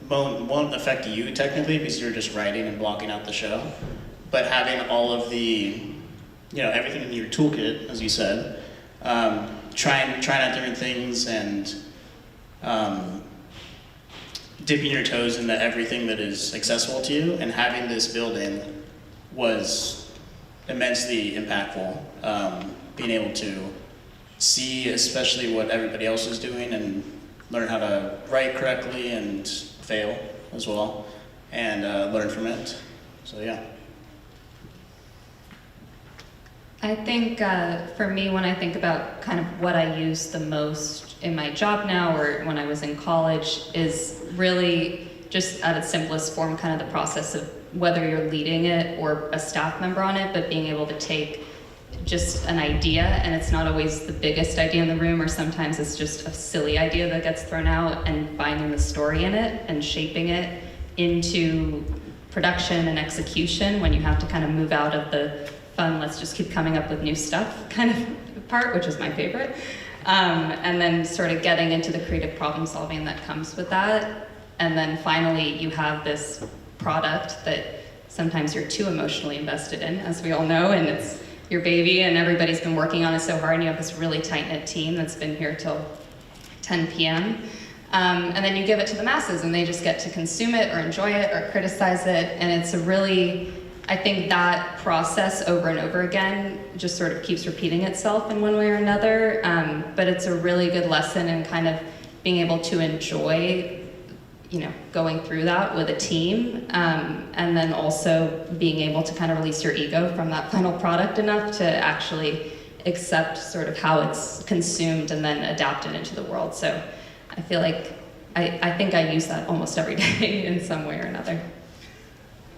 won't affect you technically because you're just writing and blocking out the show, but having all of the, everything in your toolkit, as you said, trying out different things and dipping your toes into everything that is accessible to you, and having this building was immensely impactful. Being able to see especially what everybody else is doing and learn how to write correctly and fail as well, and learn from it. So yeah. I think for me, when I think about kind of what I use the most in my job now or when I was in college, is really just at its simplest form, kind of the process of whether you're leading it or a staff member on it, but being able to take just an idea, and it's not always the biggest idea in the room, or sometimes it's just a silly idea that gets thrown out, and finding the story in it and shaping it into production and execution when you have to kind of move out of the fun, let's just keep coming up with new stuff kind of part, which is my favorite. And then sort of getting into the creative problem solving that comes with that. And then finally, you have this product that sometimes you're too emotionally invested in, as we all know, and it's your baby and everybody's been working on it so hard, and you have this really tight-knit team that's been here till 10 p.m. And then you give it to the masses and they just get to consume it or enjoy it or criticize it. And it's a really, I think that process over and over again just sort of keeps repeating itself in one way or another. But it's a really good lesson in kind of being able to enjoy, you know, going through that with a team. And then also being able to kind of release your ego from that final product enough to actually accept sort of how it's consumed and then adapt it into the world. So I feel like I think I use that almost every day in some way or another.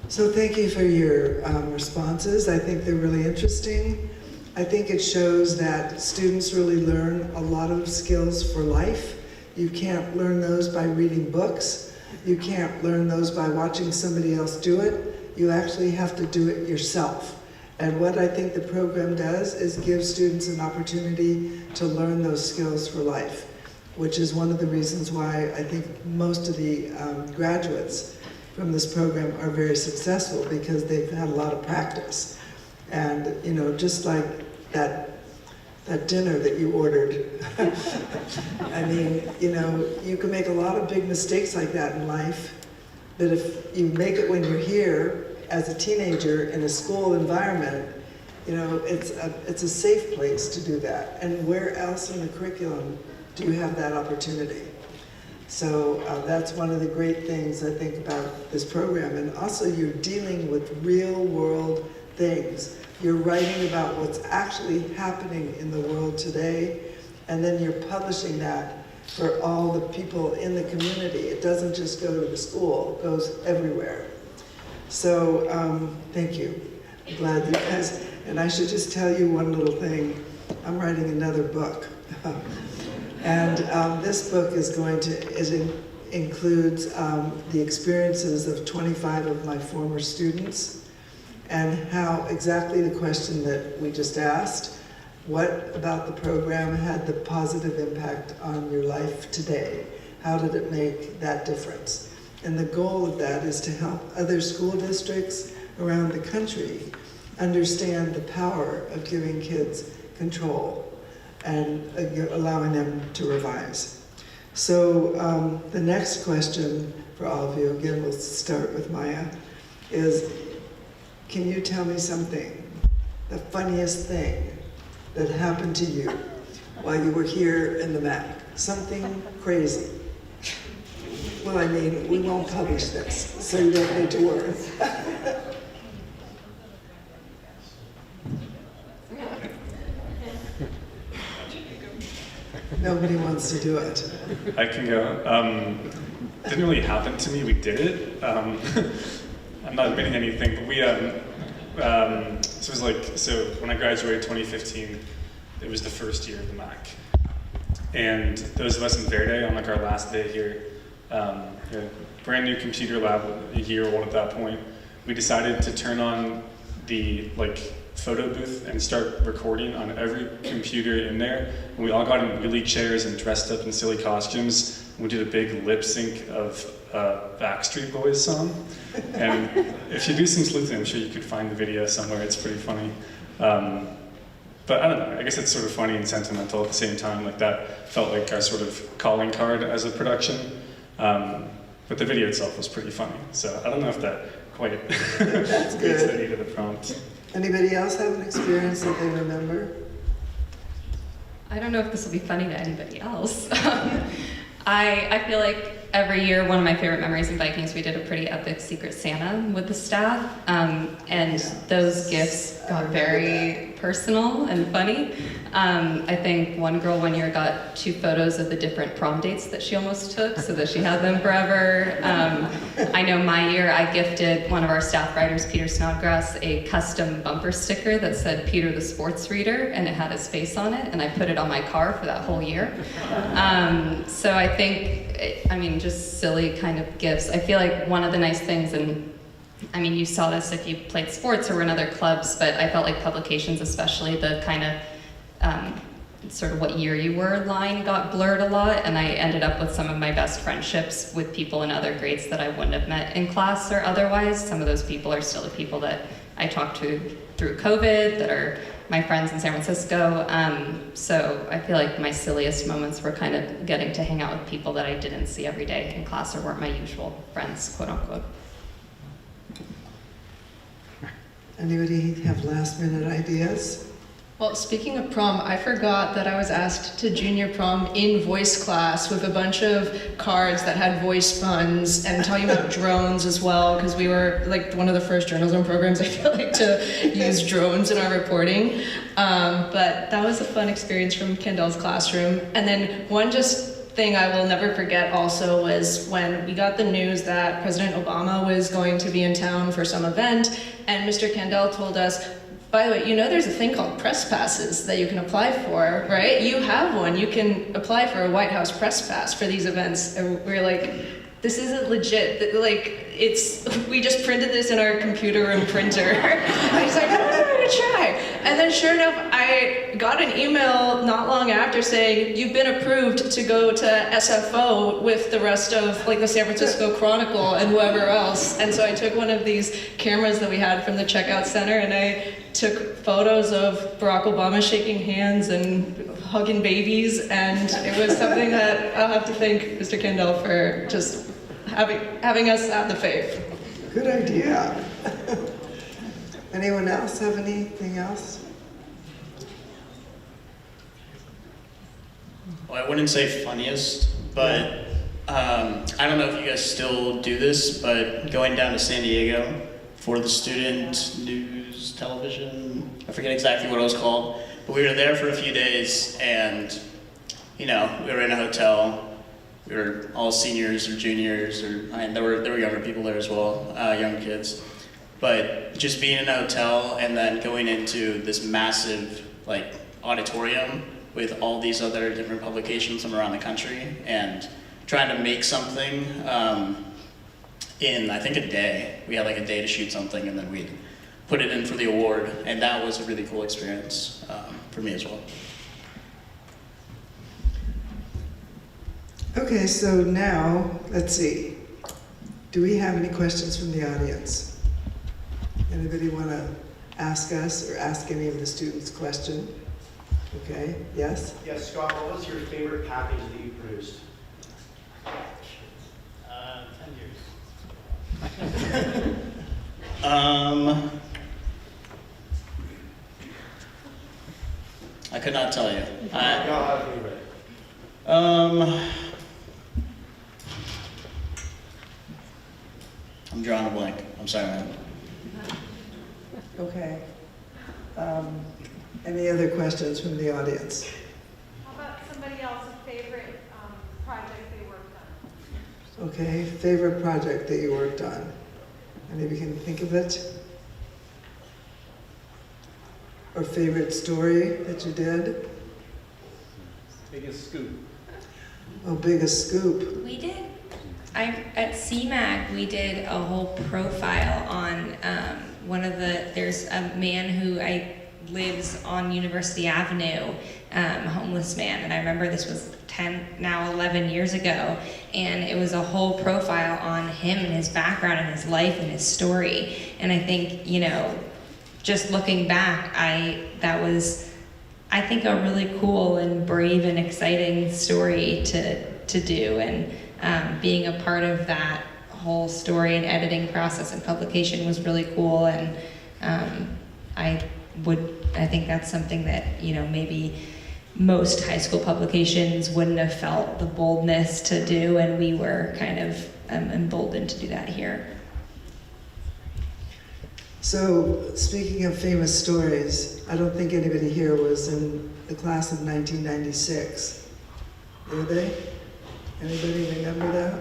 So thank you for your responses. I think they're really interesting. I think it shows that students really learn a lot of skills for life. You can't learn those by reading books. You can't learn those by watching somebody else do it. You actually have to do it yourself. And what I think the program does is give students an opportunity to learn those skills for life, which is one of the reasons why I think most of the graduates from this program are very successful, because they've had a lot of practice. And, you know, just like that dinner that you ordered. I mean, you know, you can make a lot of big mistakes like that in life, but if you make it when you're here as a teenager in a school environment, you know, it's a safe place to do that. And where else in the curriculum do you have that opportunity? So that's one of the great things I think about this program. And also you're dealing with real world things. You're writing about what's actually happening in the world today, and then you're publishing that for all the people in the community. It doesn't just go to the school, it goes everywhere. So thank you. I'm glad you guys, and I should just tell you one little thing. I'm writing another book. And this book includes the experiences of 25 of my former students, and how exactly the question that we just asked, what about the program had the positive impact on your life today? How did it make that difference? And the goal of that is to help other school districts around the country understand the power of giving kids control and allowing them to revise. So the next question for all of you, again we'll start with Maya, is can you tell me something, the funniest thing that happened to you while you were here in the MAC? Something crazy. Well, I mean, we won't publish this, so you don't need to worry. Nobody wants to do it. I can go. Didn't really happen to me. We did it. I'm not admitting anything, but we. So it was like, so when I graduated 2015, it was the first year of the MAC, and those of us in Verde on like our last day here, a brand new computer lab, a year old at that point, we decided to turn on the photo booth and start recording on every computer in there. And we all got in wheelie chairs and dressed up in silly costumes. We did a big lip sync of Backstreet Boys song. And if you do some sleuthing, I'm sure you could find the video somewhere. It's pretty funny. But I don't know, I guess it's sort of funny and sentimental at the same time. Like that felt like our sort of calling card as a production. But the video itself was pretty funny. So I don't know if that quite That's meets good. the need of the prompt. Anybody else have an experience that they remember? I don't know if this will be funny to anybody else. I feel like every year, one of my favorite memories in Vikings, we did a pretty epic Secret Santa with the staff, and those gifts got very personal and funny. I think one girl one year got 2 photos of the different prom dates that she almost took so that she had them forever. I know my year I gifted one of our staff writers, Peter Snodgrass, a custom bumper sticker that said Peter the Sports Reader, and it had his face on it, and I put it on my car for that whole year. So I think, I mean, just silly kind of gifts. I feel like one of the nice things, and I mean, you saw this if you played sports or were in other clubs, but I felt like publications, especially the kind of sort of what year you were line got blurred a lot, and I ended up with some of my best friendships with people in other grades that I wouldn't have met in class or otherwise. Some of those people are still the people that I talked to through COVID, that are my friends in San Francisco. So I feel like my silliest moments were kind of getting to hang out with people that I didn't see every day in class or weren't my usual friends, quote unquote. Anybody have last minute ideas? Well, speaking of prom, I forgot that I was asked to junior prom in voice class with a bunch of cards that had voice puns and talking about drones as well, because we were like one of the first journalism programs, I feel like, to use drones in our reporting. But that was a fun experience from Kendall's classroom. And then one thing I will never forget also was when we got the news that President Obama was going to be in town for some event, and Mr. Kendall told us, by the way, you know there's a thing called press passes that you can apply for, right? You have one. You can apply for a White House press pass for these events. And we're like, this isn't legit. Like, we just printed this in our computer room printer. I was like, I'm gonna try. And then sure enough, I got an email not long after saying, you've been approved to go to SFO with the rest of like the San Francisco Chronicle and whoever else. And so I took one of these cameras that we had from the checkout center, and I took photos of Barack Obama shaking hands and hugging babies, and it was something that I'll have to thank Mr. Kendall for just having us have the faith. Good idea. Anyone else have anything else? Well, I wouldn't say funniest, but I don't know if you guys still do this, but going down to San Diego for the student news television, I forget exactly what it was called, but we were there for a few days, and you know, we were in a hotel. We were all seniors or juniors, and there were younger people there as well, young kids. But just being in a hotel and then going into this massive like auditorium with all these other different publications from around the country and trying to make something in, I think, a day. We had like a day to shoot something, and then we'd put it in for the award, and that was a really cool experience for me as well. Okay, so now, let's see. Do we have any questions from the audience? Anybody want to ask us or ask any of the students a question? Okay, yes? Yes, Scott, what was your favorite package that you produced? 10 years. I could not tell you. I'm drawing a blank. I'm sorry, man. Okay. Any other questions from the audience? How about somebody else's favorite project they worked on? Okay, favorite project that you worked on? Anybody can think of it? Or favorite story that you did? Biggest scoop. Oh, biggest scoop. We did. At CMAC, we did a whole profile on there's a man who lives on University Avenue, a homeless man, and I remember this was 11 years ago, and it was a whole profile on him and his background and his life and his story. And I think, you know, just looking back, that was, I think, a really cool and brave and exciting story to do, and being a part of that whole story and editing process and publication was really cool. And I think that's something that, maybe most high school publications wouldn't have felt the boldness to do, and we were kind of emboldened to do that here. So, speaking of famous stories, I don't think anybody here was in the class of 1996. Were they? Anybody remember that?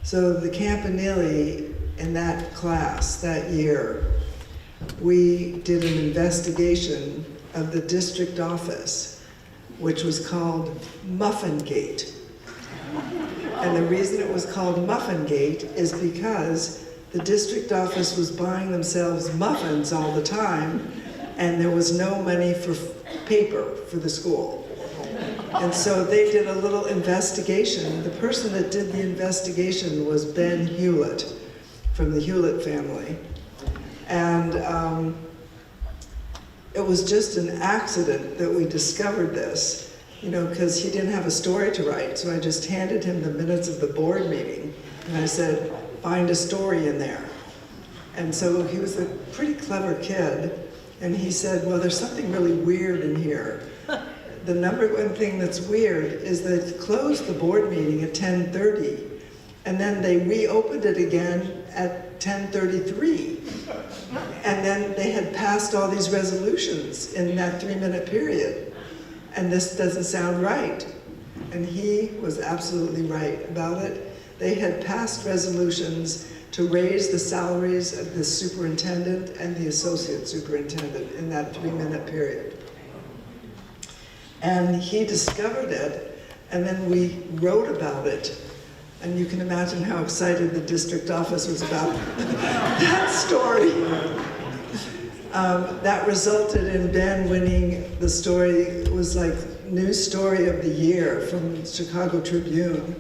So the Campanile in that class that year, we did an investigation of the district office, which was called Muffin Gate. And the reason it was called Muffin Gate is because the district office was buying themselves muffins all the time, and there was no money for paper for the school. And so they did a little investigation. The person that did the investigation was Ben Hewlett from the Hewlett family. And it was just an accident that we discovered this, because he didn't have a story to write. So I just handed him the minutes of the board meeting, and I said, find a story in there. And so he was a pretty clever kid, and he said, well, there's something really weird in here. The number one thing that's weird is they closed the board meeting at 10:30, and then they reopened it again at 10:33. And then they had passed all these resolutions in that 3-minute period. And this doesn't sound right. And he was absolutely right about it. They had passed resolutions to raise the salaries of the superintendent and the associate superintendent in that 3-minute period. And he discovered it, and then we wrote about it. And you can imagine how excited the district office was about that story. That resulted in Ben winning the story. It was like news story of the year from Chicago Tribune.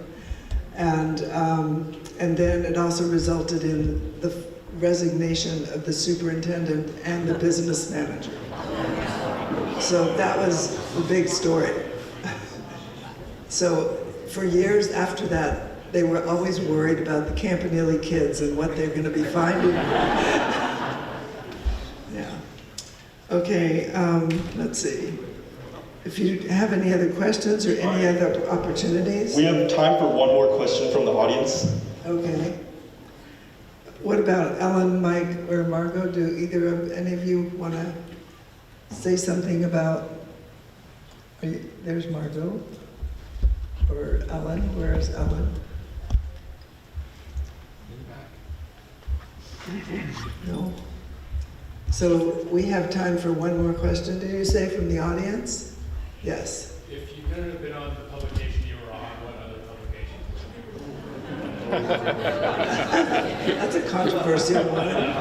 And then it also resulted in the resignation of the superintendent and the business manager. So that was the big story. So for years after that, they were always worried about the Campanile kids and what they're going to be finding. Yeah. Okay, let's see. If you have any other questions or any other opportunities? We have time for one more question from the audience. Okay. What about Ellen, Mike, or Margot? Do any of you want to say something about, there's Margot, or Ellen, where's Ellen? No? So we have time for one more question. Did you say from the audience? Yes. If you couldn't have been on the publication you were on, what other publication? That's a controversial one.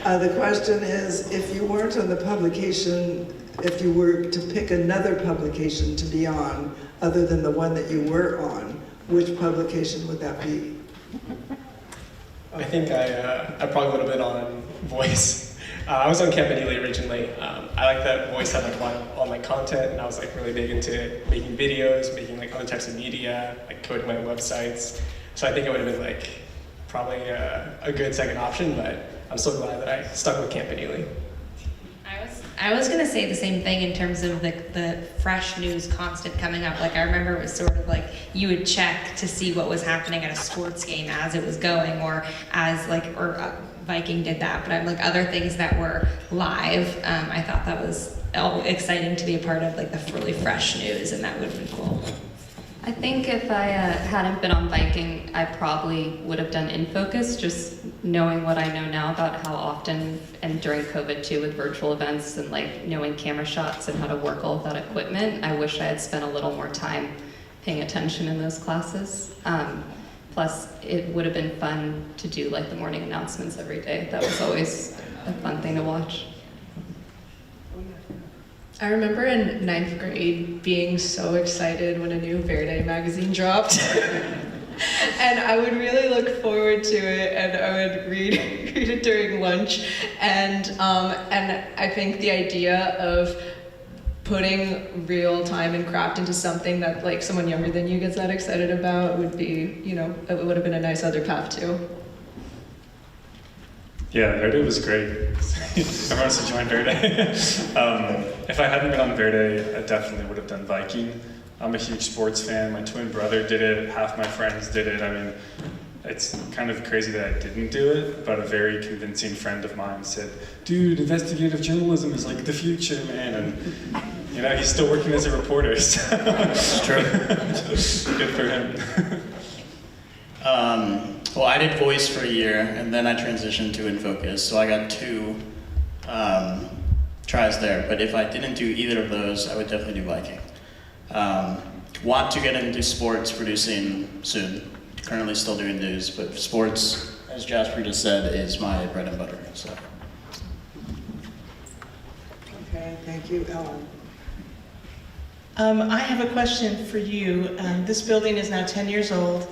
The question is, if you weren't on the publication, if you were to pick another publication to be on, other than the one that you were on, which publication would that be? I think I probably would have been on Voice. I was on Campanile originally. I like that Voice had like a lot of online content, and I was like really big into making videos, making like other types of media, like coding my websites. So I think it would have been like probably a good second option, but I'm so glad that I stuck with Campanile. I was gonna say the same thing in terms of the fresh news constant coming up. Like I remember it was sort of like you would check to see what was happening at a sports game as it was going, or as Viking did that. But I'm like other things that were live. I thought that was exciting to be a part of, like the really fresh news, and that would have been cool. I think if I hadn't been on Viking, I probably would have done InFocus, just knowing what I know now about how often, and during COVID too, with virtual events and like knowing camera shots and how to work all of that equipment, I wish I had spent a little more time paying attention in those classes. Plus, it would have been fun to do like the morning announcements every day. That was always a fun thing to watch. I remember in 9th grade being so excited when a new Verde magazine dropped. And I would really look forward to it, and I would read it during lunch. And I think the idea of putting real time and craft into something that like someone younger than you gets that excited about would be, it would have been a nice other path too. Yeah, Verde was great. Everyone should join Verde. If I hadn't been on Verde, I definitely would have done Viking. I'm a huge sports fan. My twin brother did it. Half my friends did it. I mean, it's kind of crazy that I didn't do it, but a very convincing friend of mine said, dude, investigative journalism is like the future, man. And, you know, he's still working as a reporter, so. It's true. Good for him. Well, I did voice for a year, and then I transitioned to InFocus, so I got 2 tries there. But if I didn't do either of those, I would definitely do Viking. Want to get into sports producing soon. Currently still doing news, but sports, as Jasper just said, is my bread and butter. So. Okay, thank you, Ellen. I have a question for you. This building is now 10 years old.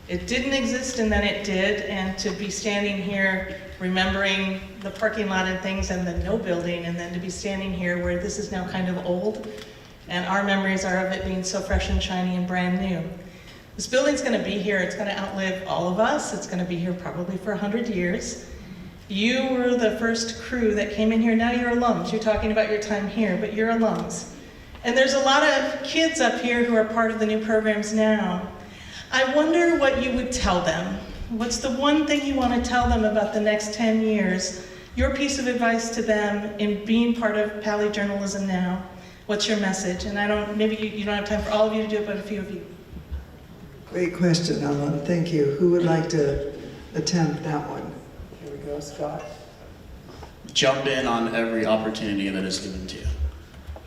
It didn't exist and then it did, and to be standing here remembering the parking lot and things and the no building, and then to be standing here where this is now kind of old, and our memories are of it being so fresh and shiny and brand new. This building's gonna be here, it's gonna outlive all of us, it's gonna be here probably for 100 years. You were the first crew that came in here, now you're alums, you're talking about your time here, but you're alums. And there's a lot of kids up here who are part of the new programs now. I wonder what you would tell them. What's the one thing you want to tell them about the next 10 years? Your piece of advice to them in being part of Pali journalism now. What's your message? And maybe you don't have time for all of you to do it, but a few of you. Great question, Ellen. Thank you. Who would like to attempt that one? Here we go, Scott. Jump in on every opportunity that is given to you,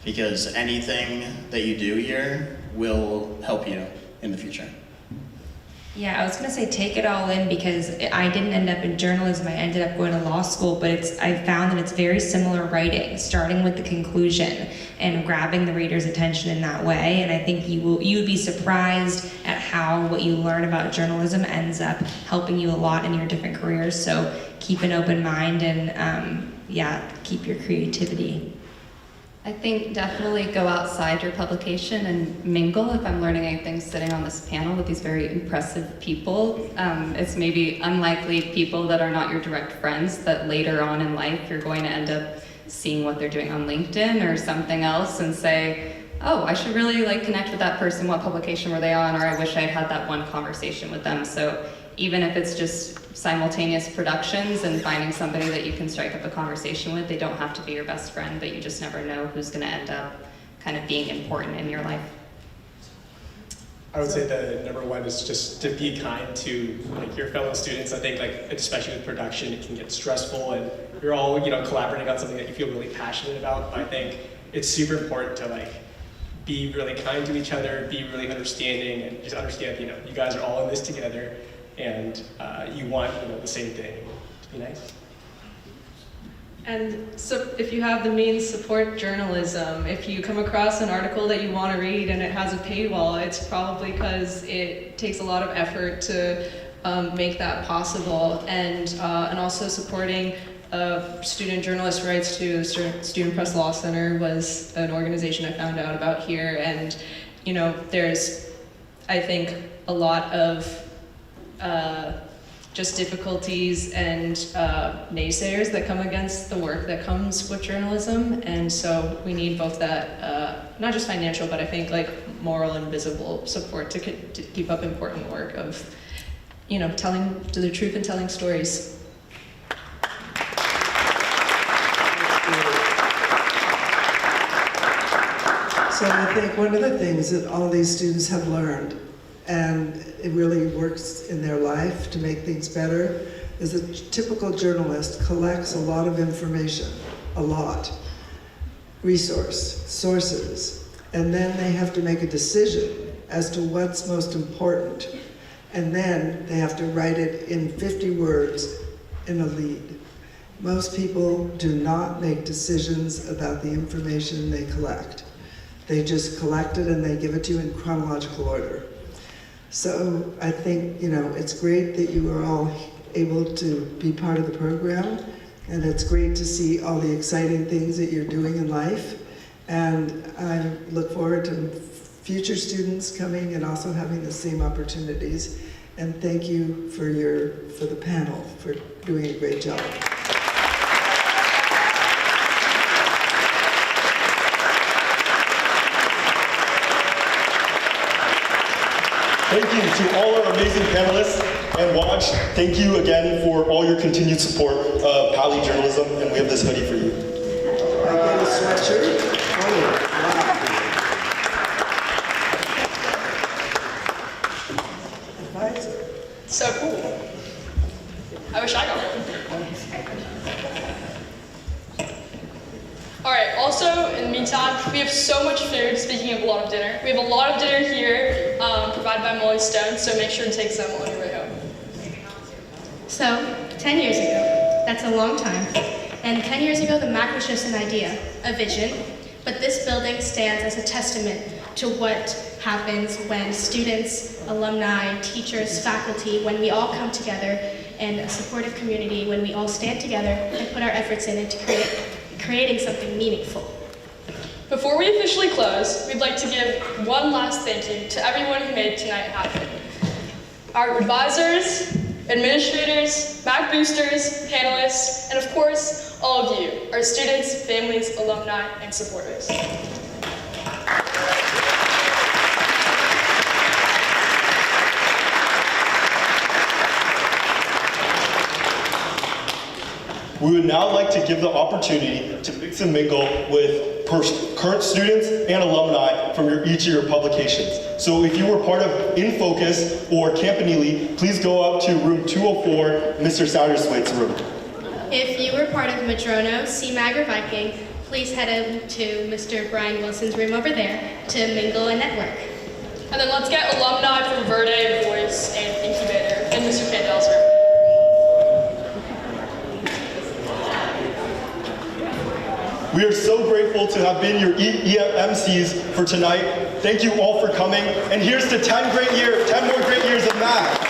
because anything that you do here will help you in the future. Yeah, I was gonna say take it all in, because I didn't end up in journalism. I ended up going to law school, but I found that it's very similar writing, starting with the conclusion and grabbing the reader's attention in that way. And I think you would be surprised at how what you learn about journalism ends up helping you a lot in your different careers. So keep an open mind and keep your creativity. I think definitely go outside your publication and mingle. If I'm learning anything sitting on this panel with these very impressive people, it's maybe unlikely people that are not your direct friends that later on in life you're going to end up seeing what they're doing on LinkedIn or something else and say, oh, I should really connect with that person. What publication were they on? Or I wish I'd had that one conversation with them. So even if it's just simultaneous productions and finding somebody that you can strike up a conversation with, they don't have to be your best friend, but you just never know who's going to end up kind of being important in your life. I would say the number one is just to be kind to your fellow students. I think especially with production, it can get stressful and you're all collaborating on something that you feel really passionate about. But I think it's super important to be really kind to each other, be really understanding, and just understand you guys are all in this together. And you want the same thing, to be nice. And so if you have the means, support journalism. If you come across an article that you want to read and it has a paywall, it's probably because it takes a lot of effort to make that possible. And also supporting student journalist rights to Student Press Law Center was an organization I found out about here. And there's, I think, a lot of just difficulties and naysayers that come against the work that comes with journalism, and so we need both that, not just financial, but I think moral and visible support to keep up important work of, telling the truth and telling stories. So I think one of the things that all these students have learned, and it really works in their life to make things better, is a typical journalist collects a lot of information, sources, and then they have to make a decision as to what's most important, and then they have to write it in 50 words in a lead. Most people do not make decisions about the information they collect. They just collect it and they give it to you in chronological order. So I think, it's great that you are all able to be part of the program, and it's great to see all the exciting things that you're doing in life. And I look forward to future students coming and also having the same opportunities. And thank you for the panel for doing a great job. And to all our amazing panelists and Watch, thank you again for all your continued support of Pali Journalism, and we have this hoodie for you. I get a sweatshirt. Oh, wow. Advisor. So cool. I wish I got one. All right, also, in the meantime, we have so much food, speaking of a lot of dinner. We have a lot of dinner here provided by Molly Stone, so make sure to take some on your way home. So, 10 years ago, that's a long time. And 10 years ago, the MAC was just an idea, a vision. But this building stands as a testament to what happens when students, alumni, teachers, faculty, when we all come together, and a supportive community, when we all stand together and put our efforts into creating something meaningful. Before we officially close, we'd like to give one last thank you to everyone who made tonight happen. Our advisors, administrators, MAC boosters, panelists, and of course, all of you, our students, families, alumni, and supporters. We would now like to give the opportunity to mix and mingle with current students and alumni from each of your publications. So if you were part of In Focus or Campanile, please go up to room 204, Mr. Satterthwaite's room. If you were part of Madrono, CMAG, or Viking, please head over to Mr. Brian Wilson's room over there to mingle and network. And then let's get alumni from Verde, Voice, and Incubator in Mr. Candel's room. We are so grateful to have been your EMCs for tonight. Thank you all for coming. And here's to 10 more great years of math.